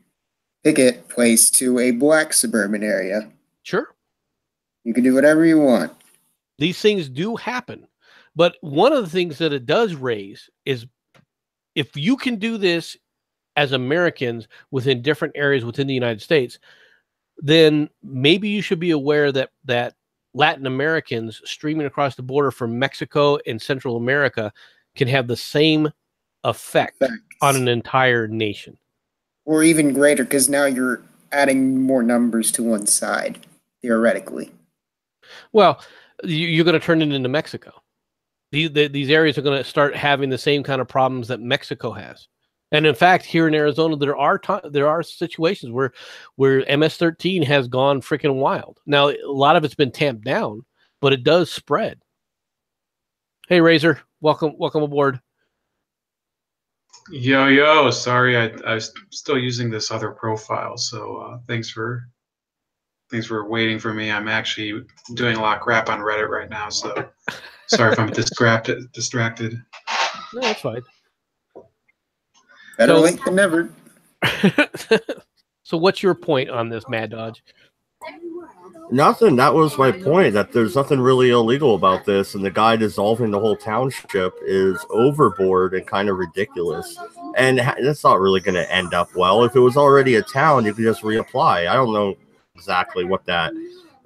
Speaker 3: picket place to a black suburban area.
Speaker 2: Sure.
Speaker 3: You can do whatever you want.
Speaker 2: These things do happen. But one of the things that it does raise is, if you can do this as Americans within different areas within the United States, then maybe you should be aware that Latin Americans streaming across the border from Mexico and Central America can have the same effect on an entire nation.
Speaker 3: Or even greater, because now you're adding more numbers to one side, theoretically.
Speaker 2: Well, you're going to turn it into Mexico. These areas are going to start having the same kind of problems that Mexico has. And in fact, here in Arizona, there are situations where MS-13 has gone freaking wild. Now, a lot of it's been tamped down, but it does spread. Hey, Razor, welcome aboard.
Speaker 5: Yo, sorry, I was still using this other profile, so thanks for waiting for me. I'm actually doing a lot of crap on Reddit right now, so sorry if I'm distracted.
Speaker 2: No, that's fine.
Speaker 3: Better late than never.
Speaker 2: So what's your point on this, Mad Dodge?
Speaker 1: Nothing. That was my point, that there's nothing really illegal about this, and the guy dissolving the whole township is overboard and kind of ridiculous. And that's not really going to end up well. If it was already a town, you could just reapply. I don't know exactly what that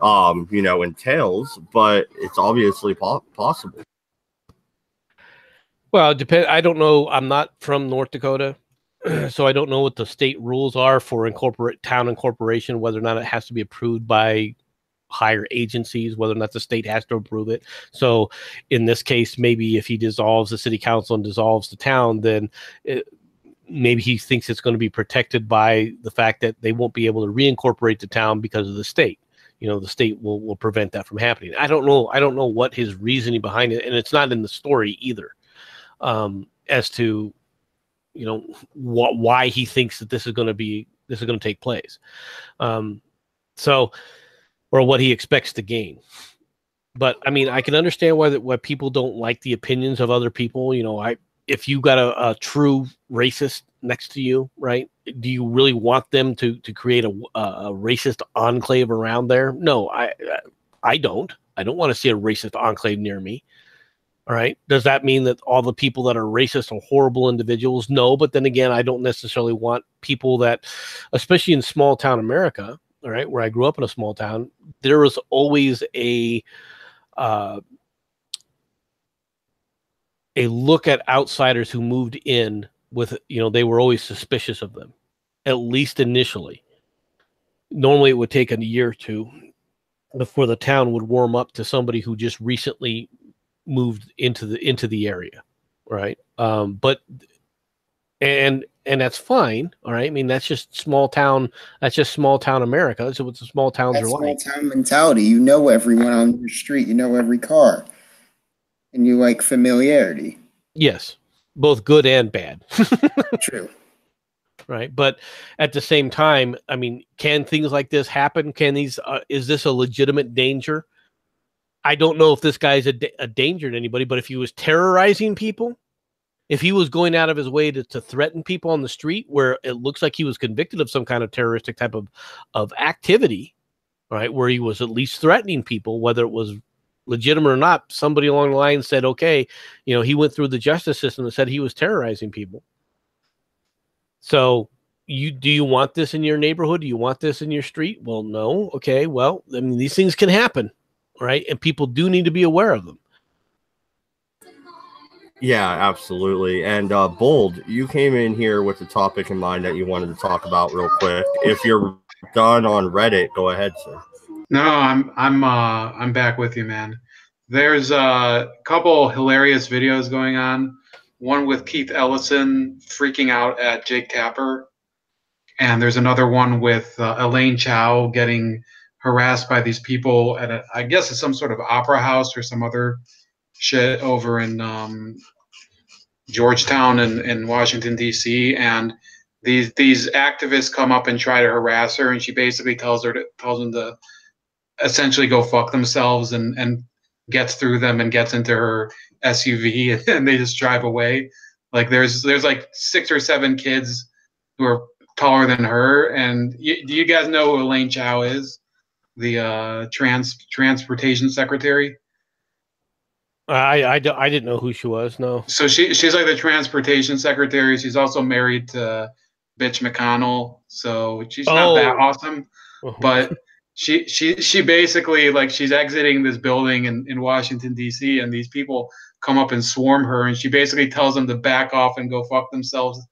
Speaker 1: entails, but it's obviously possible.
Speaker 2: Well, I don't know. I'm not from North Dakota, so I don't know what the state rules are for town incorporation, whether or not it has to be approved by higher agencies, whether or not the state has to approve it. So in this case, maybe if he dissolves the city council and dissolves the town, then maybe he thinks it's going to be protected by the fact that they won't be able to reincorporate the town because of the state. You know, the state will prevent that from happening. I don't know what his reasoning behind it, and it's not in the story either, as to, you know, why he thinks that this is going to take place. So or what he expects to gain. But I mean, I can understand why people don't like the opinions of other people. You know, if you got a true racist next to you, right? Do you really want them to create a racist enclave around there? No, I don't. I don't want to see a racist enclave near me. All right. Does that mean that all the people that are racist are horrible individuals? No, but then again, I don't necessarily want people that, especially in small town America, all right, where I grew up in a small town, there was always a look at outsiders who moved in with, you know, they were always suspicious of them, at least initially. Normally it would take a year or two before the town would warm up to somebody who just recently moved into the area, right? But that's fine, all right. I mean, that's just small town. That's just small town America. That's what the small towns are like.
Speaker 3: Small town mentality. You know everyone on your street. You know every car, and you like familiarity.
Speaker 2: Yes, both good and bad.
Speaker 3: True.
Speaker 2: Right, but at the same time, I mean, can things like this happen? Can these? Is this a legitimate danger? I don't know if this guy's a danger to anybody, but if he was terrorizing people, if he was going out of his way to threaten people on the street where it looks like he was convicted of some kind of terroristic type of activity, right, where he was at least threatening people, whether it was legitimate or not, somebody along the line said, okay, you know, he went through the justice system and said he was terrorizing people. So do you want this in your neighborhood? Do you want this in your street? Well, no. Okay. Well, I mean, these things can happen, right? And people do need to be aware of them.
Speaker 1: Yeah, absolutely. And Bold, you came in here with a topic in mind that you wanted to talk about real quick. If you're done on Reddit, go ahead, sir.
Speaker 5: No, I'm back with you, man. There's a couple hilarious videos going on. One with Keith Ellison freaking out at Jake Tapper, and there's another one with Elaine Chao getting harassed by these people at I guess it's some sort of opera house or some other shit over in Georgetown in Washington D.C. And these activists come up and try to harass her, and she basically tells them to essentially go fuck themselves, and gets through them and gets into her SUV, and they just drive away. Like there's like 6 or 7 kids who are taller than her. And do you guys know who Elaine Chao is? The transportation secretary.
Speaker 2: I didn't know who she was. No.
Speaker 5: So she's like the transportation secretary. She's also married to Mitch McConnell. So she's not that awesome, but she basically, like, she's exiting this building in Washington D.C. and these people come up and swarm her, and she basically tells them to back off and go fuck themselves.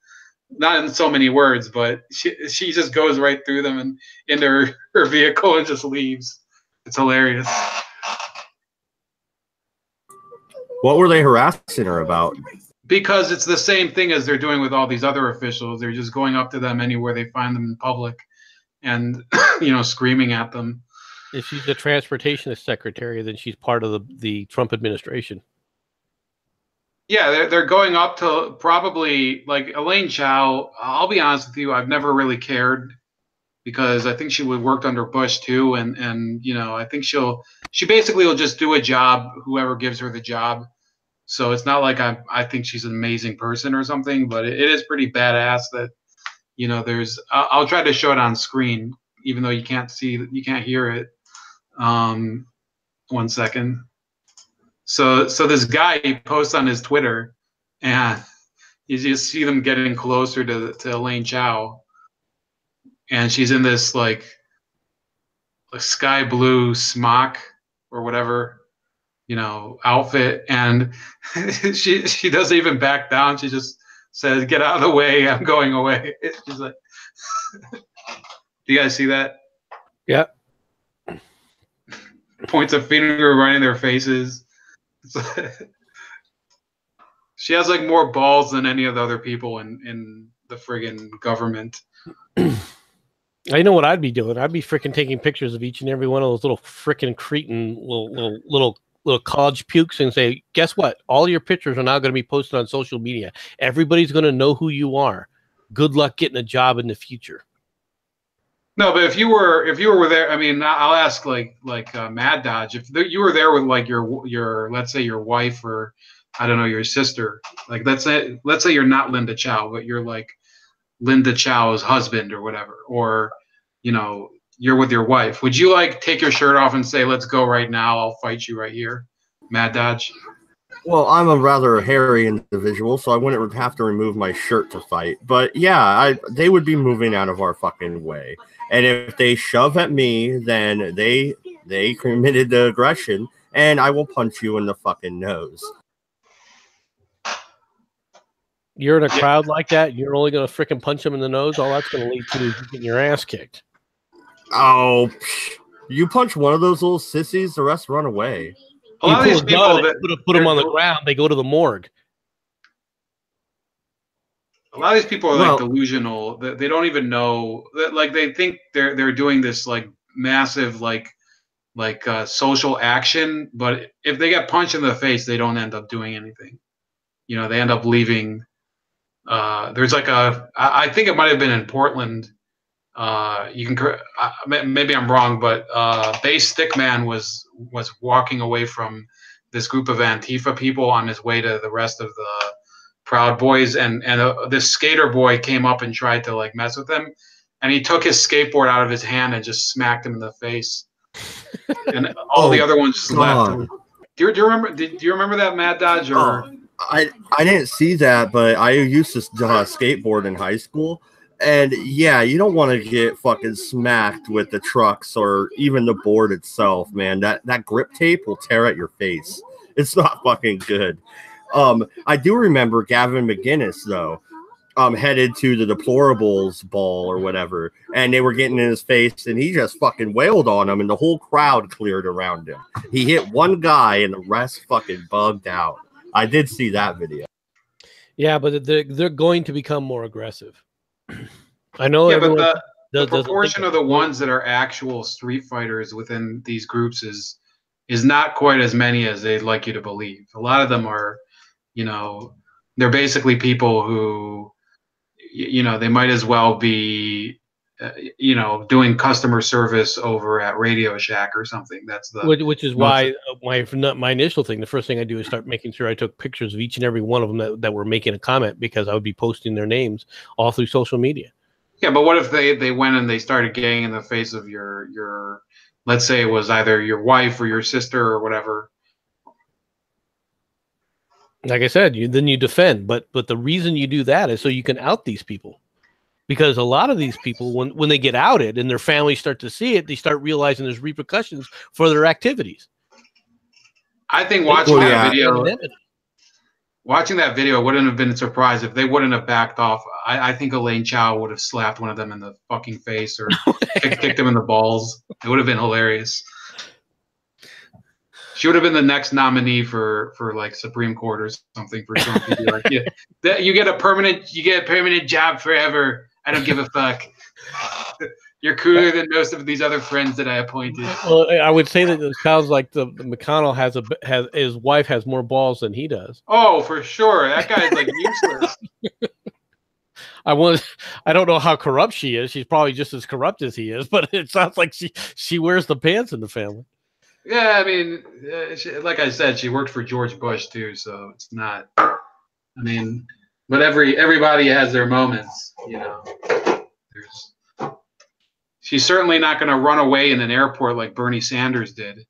Speaker 5: Not in so many words, but she just goes right through them and into her vehicle and just leaves. It's hilarious.
Speaker 1: What were they harassing her about?
Speaker 5: Because it's the same thing as they're doing with all these other officials. They're just going up to them anywhere they find them in public and, you know, screaming at them.
Speaker 2: If she's the transportation secretary, then she's part of the Trump administration.
Speaker 5: Yeah, they're going up to probably, like, Elaine Chao. I'll be honest with you, I've never really cared, because I think she worked under Bush too, and you know, I think she basically will just do a job, whoever gives her the job. So it's not like I think she's an amazing person or something, but it is pretty badass that, you know, I'll try to show it on screen, even though you can't hear it. 1 second. So this guy, he posts on his Twitter, and you just see them getting closer to Elaine Chao, and she's in this like sky blue smock or whatever, you know, outfit, and she doesn't even back down. She just says, "Get out of the way, I'm going away." She's like, do you guys see that?
Speaker 2: Yeah.
Speaker 5: Points a finger right in their faces. She has like more balls than any of the other people in the friggin' government.
Speaker 2: I know what I'd be doing. I'd be freaking taking pictures of each and every one of those little freaking cretin little college pukes and say, guess what? All your pictures are now going to be posted on social media. Everybody's going to know who you are. Good luck getting a job in the future.
Speaker 5: No, but if you were there, I mean, I'll ask like Mad Dodge. If you were there with like your let's say your wife or I don't know your sister, like let's say you're not Linda Chow, but you're like Linda Chow's husband or whatever, or you know you're with your wife. Would you like take your shirt off and say, "Let's go right now. I'll fight you right here," Mad Dodge?
Speaker 1: Well, I'm a rather hairy individual, so I wouldn't have to remove my shirt to fight. But yeah, they would be moving out of our fucking way. And if they shove at me, then they committed the aggression, and I will punch you in the fucking nose.
Speaker 2: You're in a crowd like that, you're only going to freaking punch them in the nose. All that's going to lead to is you getting your ass kicked.
Speaker 1: Oh, you punch one of those little sissies, the rest run away.
Speaker 5: A lot of these people that
Speaker 2: put them on the ground, they go to the morgue.
Speaker 5: A lot of these people are like delusional. They don't even know that, like they think they're doing this like massive like social action, but if they get punched in the face, they don't end up doing anything. You know, they end up leaving. There's like I think it might have been in Portland. You can maybe I'm wrong, but Base Stickman was walking away from this group of Antifa people on his way to the rest of the Proud Boys, and this skater boy came up and tried to like mess with him, and he took his skateboard out of his hand and just smacked him in the face, and all the other ones just left. Do you remember that, Mad Dodge? Or
Speaker 1: I didn't see that, but I used to skateboard in high school. And yeah, you don't want to get fucking smacked with the trucks or even the board itself, man. That grip tape will tear at your face. It's not fucking good. I do remember Gavin McGinnis though, headed to the deplorables ball or whatever, and they were getting in his face, and he just fucking wailed on him, and the whole crowd cleared around him. He hit one guy, and the rest fucking bugged out. I did see that video. Yeah,
Speaker 2: but they're going to become more aggressive. I know.
Speaker 5: Yeah, but the proportion of the ones that are actual street fighters within these groups is not quite as many as they'd like you to believe. A lot of them are, you know, they're basically people who, you know, they might as well be, you know, doing customer service over at Radio Shack or something. That's
Speaker 2: which is why my initial thing, the first thing I do is start making sure I took pictures of each and every one of them that were making a comment, because I would be posting their names all through social media.
Speaker 5: Yeah, but what if they went and they started getting in the face of your let's say it was either your wife or your sister or whatever?
Speaker 2: Like I said, then you defend, but the reason you do that is so you can out these people. Because a lot of these people, when they get outed and their families start to see it, they start realizing there's repercussions for their activities.
Speaker 5: I think watching that video wouldn't have been a surprise if they wouldn't have backed off. I think Elaine Chow would have slapped one of them in the fucking face or kicked them in the balls. It would have been hilarious. She would have been the next nominee for like Supreme Court or something for Trump. He'd be like, yeah, you get a permanent job forever. I don't give a fuck. You're cooler than most of these other friends that I appointed.
Speaker 2: Well, I would say that it sounds like the McConnell has his wife has more balls than he does.
Speaker 5: Oh, for sure. That guy's like useless.
Speaker 2: I don't know how corrupt she is. She's probably just as corrupt as he is, but it sounds like she wears the pants in the family.
Speaker 5: Yeah, I mean, like I said, she worked for George Bush too, so it's not. I mean, but everybody has their moments, you know. She's certainly not going to run away in an airport like Bernie Sanders did.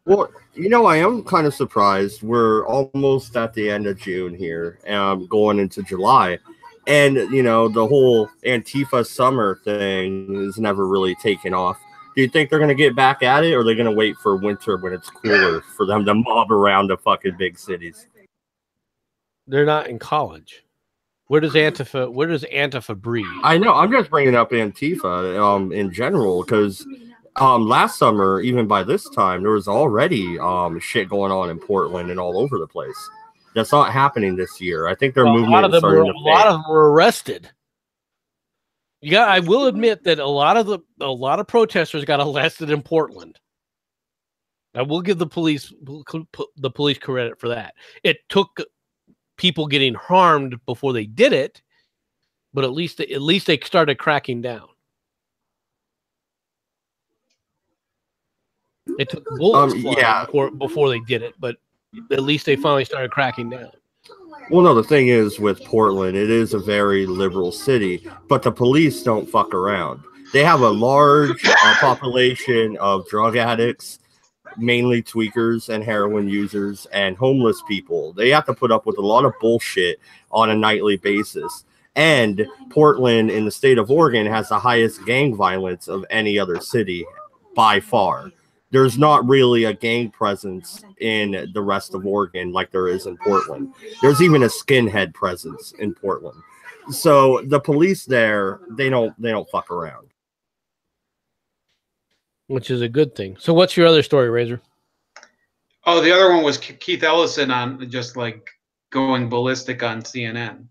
Speaker 1: Well, you know, I am kind of surprised. We're almost at the end of June here, going into July. And, you know, the whole Antifa summer thing is never really taken off. Do you think they're going to get back at it, or are they going to wait for winter when it's cooler for them to mob around the fucking big cities?
Speaker 2: They're not in college. Where does Antifa breed?
Speaker 1: I know. I'm just bringing up Antifa in general because last summer, even by this time, there was already shit going on in Portland and all over the place. That's not happening this year. I think their movement is starting to fade. A lot of them were
Speaker 2: arrested. Yeah, I will admit that a lot of protesters got arrested in Portland. I will give the police credit for that. It took people getting harmed before they did it, but at least they started cracking down. It took bullets flying before they did it, but at least they finally started cracking down.
Speaker 1: Well, no, the thing is with Portland, it is a very liberal city, but the police don't fuck around. They have a large population of drug addicts, mainly tweakers and heroin users and homeless people. They have to put up with a lot of bullshit on a nightly basis. And Portland in the state of Oregon has the highest gang violence of any other city by far. There's not really a gang presence in the rest of Oregon like there is in Portland. There's even a skinhead presence in Portland. So the police there, they don't fuck around.
Speaker 2: Which is a good thing. So what's your other story, Razor?
Speaker 5: Oh, the other one was Keith Ellison on just like going ballistic on CNN.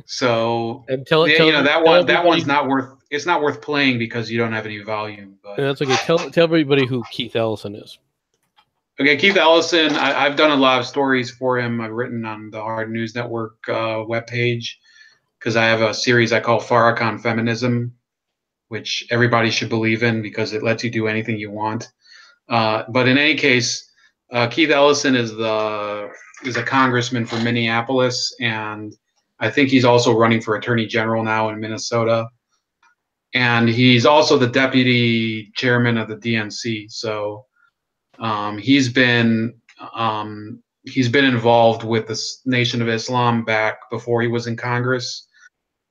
Speaker 5: So
Speaker 2: and
Speaker 5: that one's not worth. It's not worth playing because you don't have any volume. But
Speaker 2: that's okay. Tell everybody who Keith Ellison is.
Speaker 5: Okay, Keith Ellison. I've done a lot of stories for him. I've written on the Hard News Network webpage because I have a series I call Farrakhan Feminism, which everybody should believe in because it lets you do anything you want. But in any case, Keith Ellison is a congressman from Minneapolis, and I think he's also running for attorney general now in Minnesota. And he's also the deputy chairman of the DNC. So he's been involved with the Nation of Islam back before he was in Congress.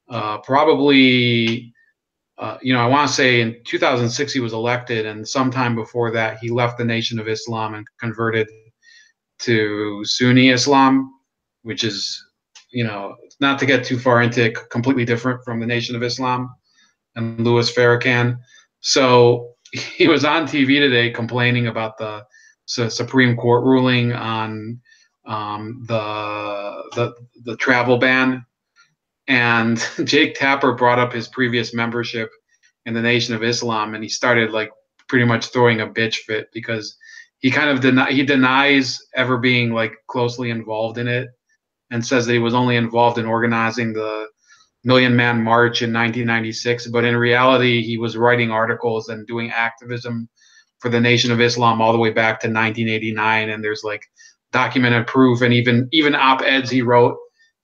Speaker 5: Probably, I want to say in 2006 he was elected, and sometime before that he left the Nation of Islam and converted to Sunni Islam, which is, not to get too far into it, completely different from the Nation of Islam and Louis Farrakhan. So he was on TV today complaining about the Supreme Court ruling on the travel ban. And Jake Tapper brought up his previous membership in the Nation of Islam, and he started like pretty much throwing a bitch fit because he kind of denies ever being like closely involved in it, and says that he was only involved in organizing the Million Man March in 1996. But in reality, he was writing articles and doing activism for the Nation of Islam all the way back to 1989. And there's like documented proof, and even op-eds he wrote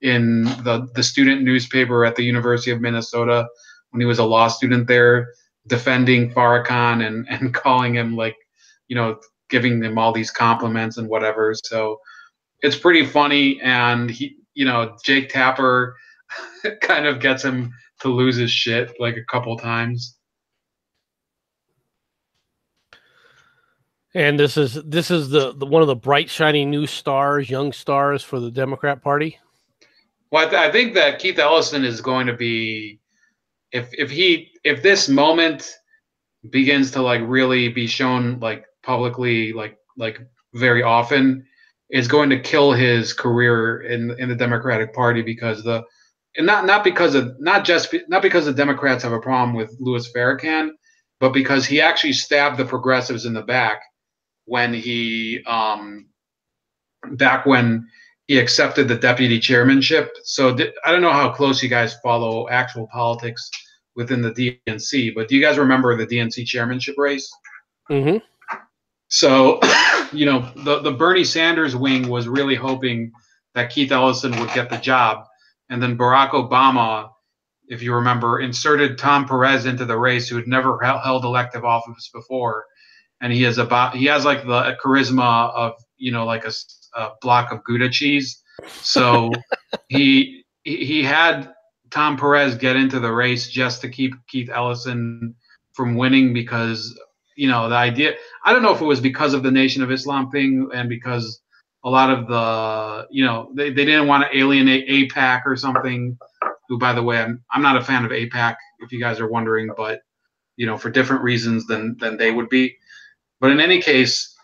Speaker 5: in the student newspaper at the University of Minnesota when he was a law student there, defending Farrakhan and calling him like, giving him all these compliments and whatever. So it's pretty funny. And Jake Tapper kind of gets him to lose his shit like a couple times.
Speaker 2: And this is the one of the bright shining new stars, young stars for the Democrat Party.
Speaker 5: Well, I think that Keith Ellison is going to be, if this moment begins to like really be shown like publicly, like very often, is going to kill his career in the Democratic Party because not because the Democrats have a problem with Louis Farrakhan, but because he actually stabbed the progressives in the back when he accepted the deputy chairmanship. So I don't know how close you guys follow actual politics within the DNC, but do you guys remember the DNC chairmanship race?
Speaker 2: Mm-hmm.
Speaker 5: So, the Bernie Sanders wing was really hoping that Keith Ellison would get the job. And then Barack Obama, if you remember, inserted Tom Perez into the race, who had never held elective office before. And he has like the charisma of, like a block of Gouda cheese. So he had Tom Perez get into the race just to keep Keith Ellison from winning because, the idea, I don't know if it was because of the Nation of Islam thing and because a lot of the, they didn't want to alienate AIPAC or something, who, by the way, I'm not a fan of AIPAC, if you guys are wondering, but, for different reasons than they would be. But in any case,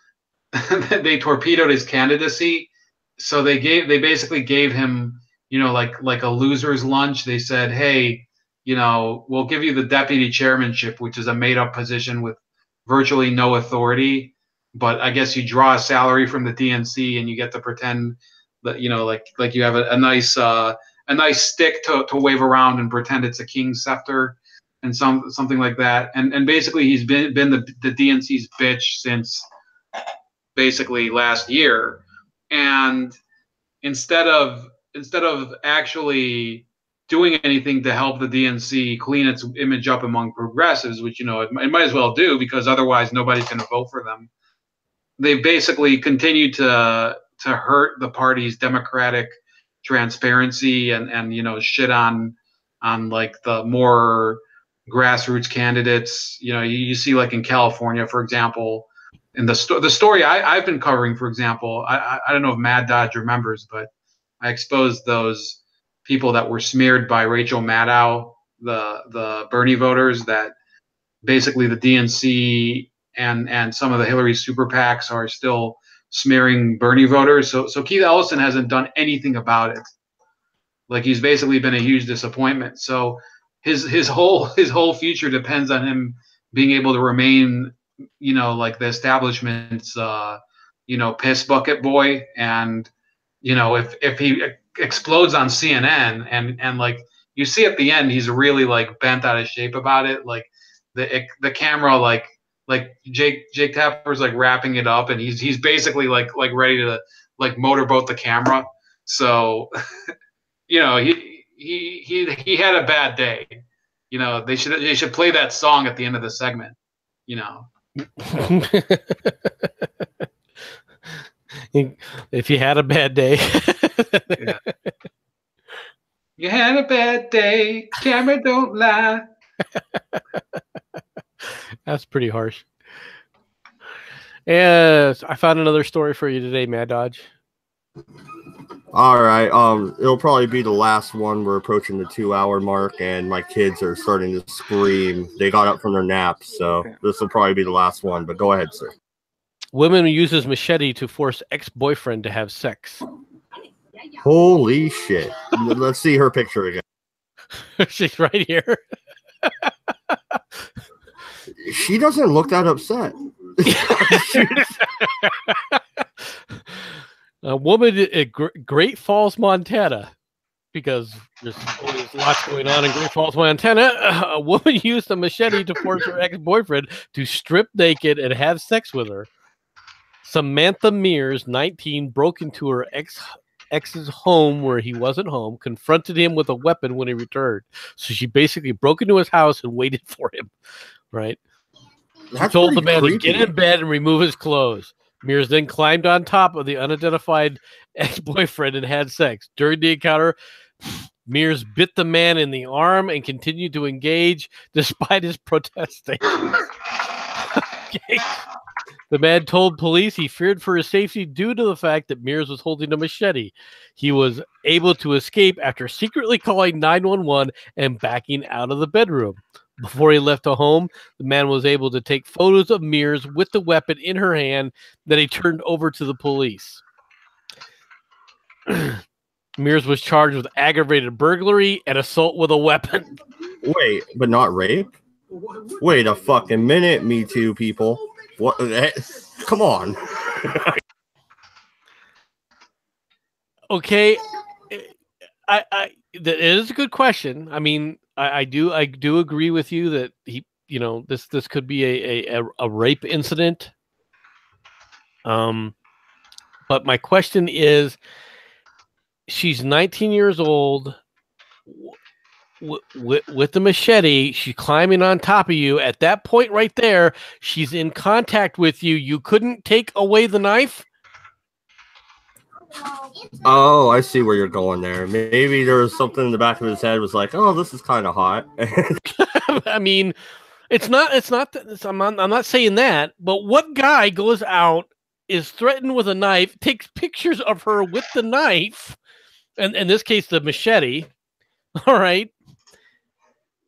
Speaker 5: they torpedoed his candidacy. So they basically gave him, like a loser's lunch. They said, hey, we'll give you the deputy chairmanship, which is a made up position with virtually no authority. But I guess you draw a salary from the DNC and you get to pretend that, like you have a nice nice stick to wave around and pretend it's a king's scepter and something like that. And basically he's been the DNC's bitch since basically last year. And instead of actually doing anything to help the DNC clean its image up among progressives, which, you know, it might as well do, because otherwise nobody's going to vote for them. They basically continue to hurt the party's democratic transparency and you know, shit on like the more grassroots candidates. You know, you see like in California, for example, in the story I've been covering, for example, I don't know if Mad Dodge remembers, but I exposed those people that were smeared by Rachel Maddow, the Bernie voters, that basically the DNC and some of the Hillary super PACs are still smearing Bernie voters. So Keith Ellison hasn't done anything about it. Like, he's basically been a huge disappointment. So his whole future depends on him being able to remain, you know, like the establishment's you know, piss bucket boy. And you know, if he explodes on CNN and like you see at the end, he's really like bent out of shape about it. Like the camera, like Jake Tapper's like wrapping it up, and he's basically like ready to like motorboat the camera. So you know, he had a bad day. You know, they should play that song at the end of the segment. You know.
Speaker 2: If you had a bad day.
Speaker 5: Yeah. You had a bad day. Camera don't lie.
Speaker 2: That's pretty harsh. Yes, I found another story for you today, Mad Dodge.
Speaker 1: All right. It'll probably be the last one. We're approaching the 2-hour mark, and my kids are starting to scream. They got up from their naps, so this will probably be the last one. But go ahead, sir.
Speaker 2: Woman uses machete to force ex-boyfriend to have sex.
Speaker 1: Holy shit! Let's see her picture again.
Speaker 2: She's right here.
Speaker 1: She doesn't look that upset.
Speaker 2: A woman at Great Falls, Montana, because there's always lots going on in Great Falls, Montana. A woman used a machete to force her ex-boyfriend to strip naked and have sex with her. Samantha Mears, 19, broke into her ex's home where he wasn't home, confronted him with a weapon when he returned. So she basically broke into his house and waited for him, right? She told the man to get in bed and remove his clothes. Mears then climbed on top of the unidentified ex-boyfriend and had sex. During the encounter, Mears bit the man in the arm and continued to engage despite his protesting. Okay. The man told police he feared for his safety due to the fact that Mears was holding a machete. He was able to escape after secretly calling 911 and backing out of the bedroom. Before he left the home, the man was able to take photos of Mears with the weapon in her hand that he turned over to the police. Mears was charged with aggravated burglary and assault with a weapon.
Speaker 1: Wait, but not rape? Wait a fucking minute, Me Too people. What? Come on.
Speaker 2: Okay, it is a good question. I mean, I do agree with you that this could be a rape incident. But my question is, she's 19 years old. With the machete, she's climbing on top of you. At that point right there, she's in contact with you. You couldn't take away the knife?
Speaker 1: Oh, I see where you're going there. Maybe there was something in the back of his head was like, oh, this is kind of hot.
Speaker 2: I mean, I'm not saying that, but what guy goes out, is threatened with a knife, takes pictures of her with the knife, and in this case, the machete, all right,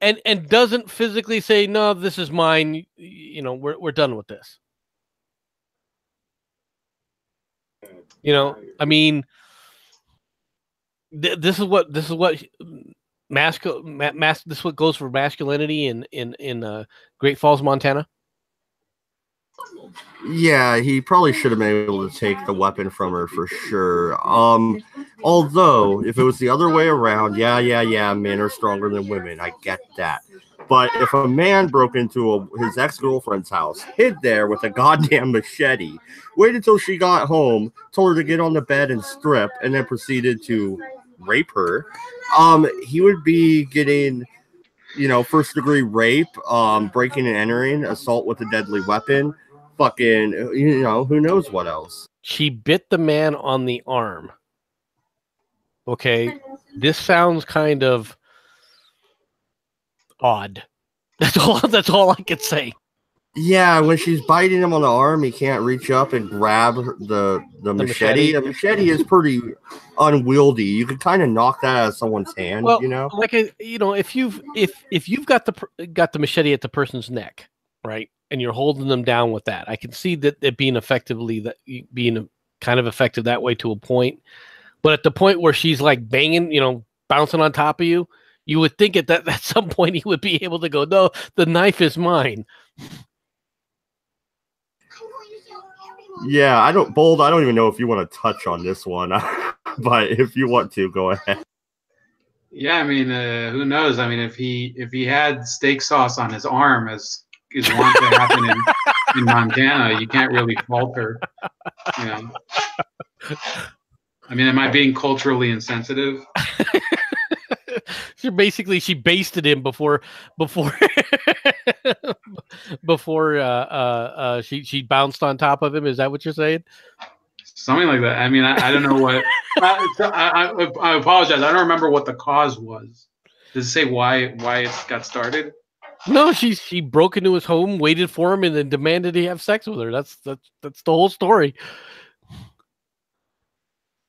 Speaker 2: and doesn't physically say, no, this is mine, we're done with this. I mean, this is what this is what goes for masculinity in Great Falls, Montana.
Speaker 1: Yeah, he probably should have been able to take the weapon from her for sure. Although if it was the other way around, yeah, men are stronger than women. I get that. But if a man broke into his ex-girlfriend's house, hid there with a goddamn machete, waited until she got home, told her to get on the bed and strip, and then proceeded to rape her, he would be getting, first-degree rape, breaking and entering, assault with a deadly weapon, fucking, who knows what else.
Speaker 2: She bit the man on the arm. Okay, this sounds kind of odd. That's all I could say.
Speaker 1: Yeah, when she's biting him on the arm, he can't reach up and grab the machete. The machete is pretty unwieldy. You could kind of knock that out of someone's hand,
Speaker 2: Well, like if you've got the machete at the person's neck, right, and you're holding them down with that, I can see that it being kind of effective that way to a point. But at the point where she's like banging, bouncing on top of you, you would think at some point he would be able to go, no, the knife is mine.
Speaker 1: Yeah, I don't even know if you want to touch on this one, but if you want to, go ahead.
Speaker 5: Yeah, I mean, who knows? I mean, if he had steak sauce on his arm, as is wont to happen in Montana, you can't really fault her. I mean, am I being culturally insensitive?
Speaker 2: She basted him before she bounced on top of him. Is that what you're saying?
Speaker 5: Something like that. I mean, I don't know what. I apologize. I don't remember what the cause was. Does it say why it got started?
Speaker 2: No, she broke into his home, waited for him, and then demanded he have sex with her. That's the whole story.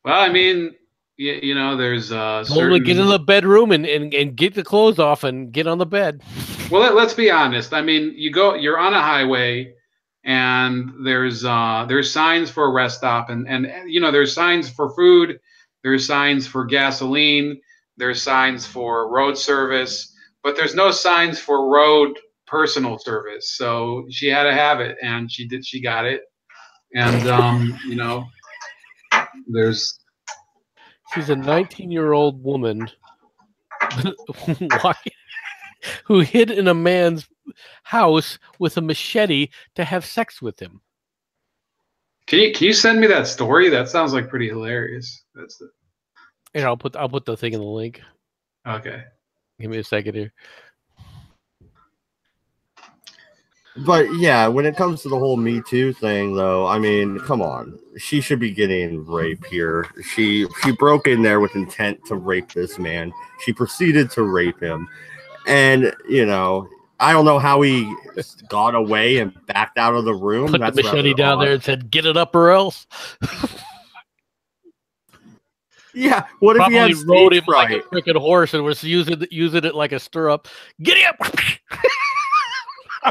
Speaker 5: Well, I mean, there's
Speaker 2: certain... get in the bedroom and get the clothes off and get on the bed.
Speaker 5: Well, let's be honest. I mean, you're on a highway, and there's signs for a rest stop, and there's signs for food, there's signs for gasoline, there's signs for road service, but there's no signs for road personal service. So she had to have it, and she got it, and there's.
Speaker 2: She's a 19-year-old woman who hid in a man's house with a machete to have sex with him.
Speaker 5: Can you send me that story? That sounds like pretty hilarious.
Speaker 2: And I'll put the thing in the link.
Speaker 5: Okay.
Speaker 2: Give me a second here.
Speaker 1: But yeah, when it comes to the whole Me Too thing, though, I mean, come on. She should be getting rape here. She broke in there with intent to rape this man. She proceeded to rape him. And, I don't know how he got away and backed out of the room.
Speaker 2: Put the machete down there and said, "Get it up or else."
Speaker 1: Yeah, what if he had
Speaker 2: rode him like a freaking horse and was using it like a stirrup? Get up!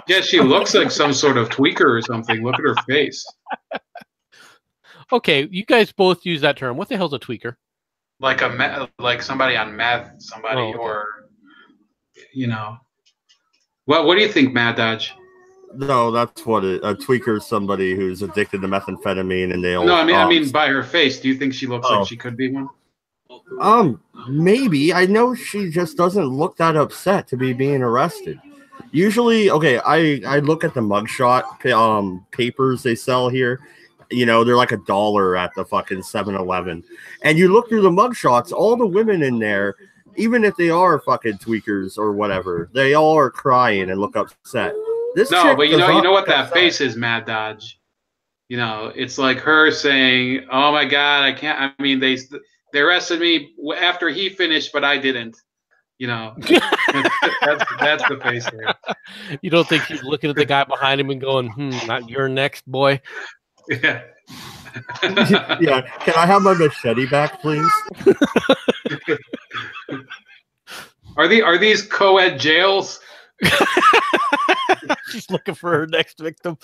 Speaker 5: Yeah, she looks like some sort of tweaker or something. Look at her face.
Speaker 2: Okay, you guys both use that term. What the hell's a tweaker?
Speaker 5: Like like somebody on meth, or What do you think, Mad Dodge?
Speaker 1: No, that's what a tweaker is. Somebody who's addicted to methamphetamine, and they'll.
Speaker 5: No, I mean by her face. Do you think she looks like she could be one?
Speaker 1: Maybe. I know she just doesn't look that upset to be being arrested. Usually, okay, I look at the mugshot papers they sell here. They're like $1 at the fucking 7-Eleven. And you look through the mugshots, all the women in there, even if they are fucking tweakers or whatever, they all are crying and look upset.
Speaker 5: But you know what that face is, Mad Dodge. It's like her saying, "Oh my God, I can't." I mean, they arrested me after he finished, but I didn't. That's the face there.
Speaker 2: You don't think she's looking at the guy behind him and going, not your next, boy?
Speaker 5: Yeah.
Speaker 1: Yeah. Can I have my machete back, please?
Speaker 5: Are these co-ed jails?
Speaker 2: She's looking for her next victim.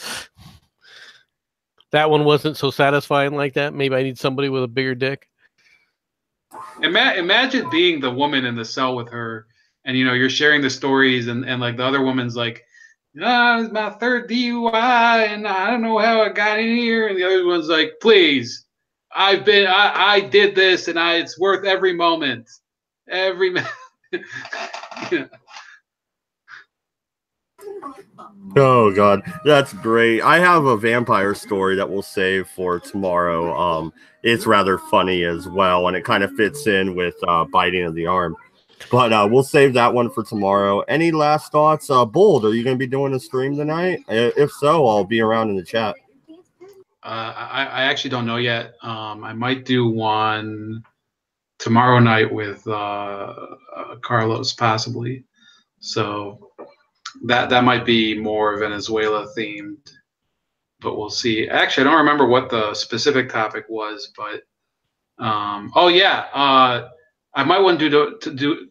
Speaker 2: That one wasn't so satisfying like that. Maybe I need somebody with a bigger dick.
Speaker 5: Imagine being the woman in the cell with her, and you're sharing the stories, and like the other woman's like, it's my third DUI, and I don't know how I got in here. And the other one's like, please, I did this, and it's worth every moment. Every you know.
Speaker 1: Oh God, that's great. I have a vampire story that we'll save for tomorrow. It's rather funny as well, and it kind of fits in with biting of the arm. But we'll save that one for tomorrow. Any last thoughts? Bold, are you going to be doing a stream tonight? If so, I'll be around in the chat.
Speaker 5: I actually don't know yet. I might do one tomorrow night with Carlos, possibly. So that might be more Venezuela themed, but we'll see. Actually, I don't remember what the specific topic was, but oh yeah. I might want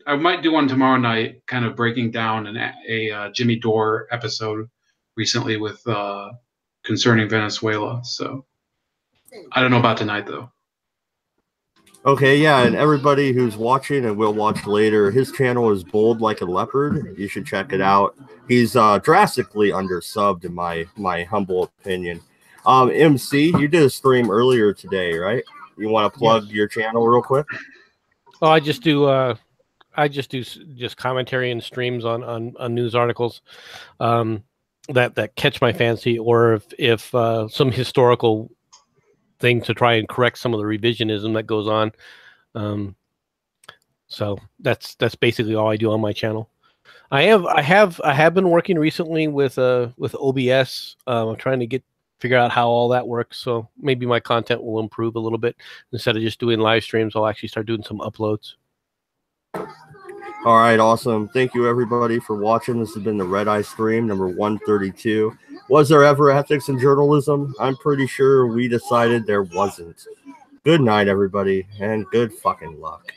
Speaker 5: I might do one tomorrow night, kind of breaking down a Jimmy Dore episode recently with concerning Venezuela. So I don't know about tonight though.
Speaker 1: Okay, yeah, and everybody who's watching and will watch later, his channel is Bold Like a Leopard. You should check it out. He's drastically undersubbed in my humble opinion. MC, you did a stream earlier today, right? You want to plug your channel real quick?
Speaker 2: Oh, I just do just commentary and streams on news articles that catch my fancy, or if some historical thing to try and correct some of the revisionism that goes on. So that's basically all I do on my channel. I have been working recently with OBS. I'm trying to figure out how all that works, so maybe my content will improve a little bit. Instead of just doing live streams, I'll actually start doing some uploads.
Speaker 1: All right, awesome. Thank you, everybody, for watching. This has been the Redeye Stream, number 132. Was there ever ethics in journalism? I'm pretty sure we decided there wasn't. Good night, everybody, and good fucking luck.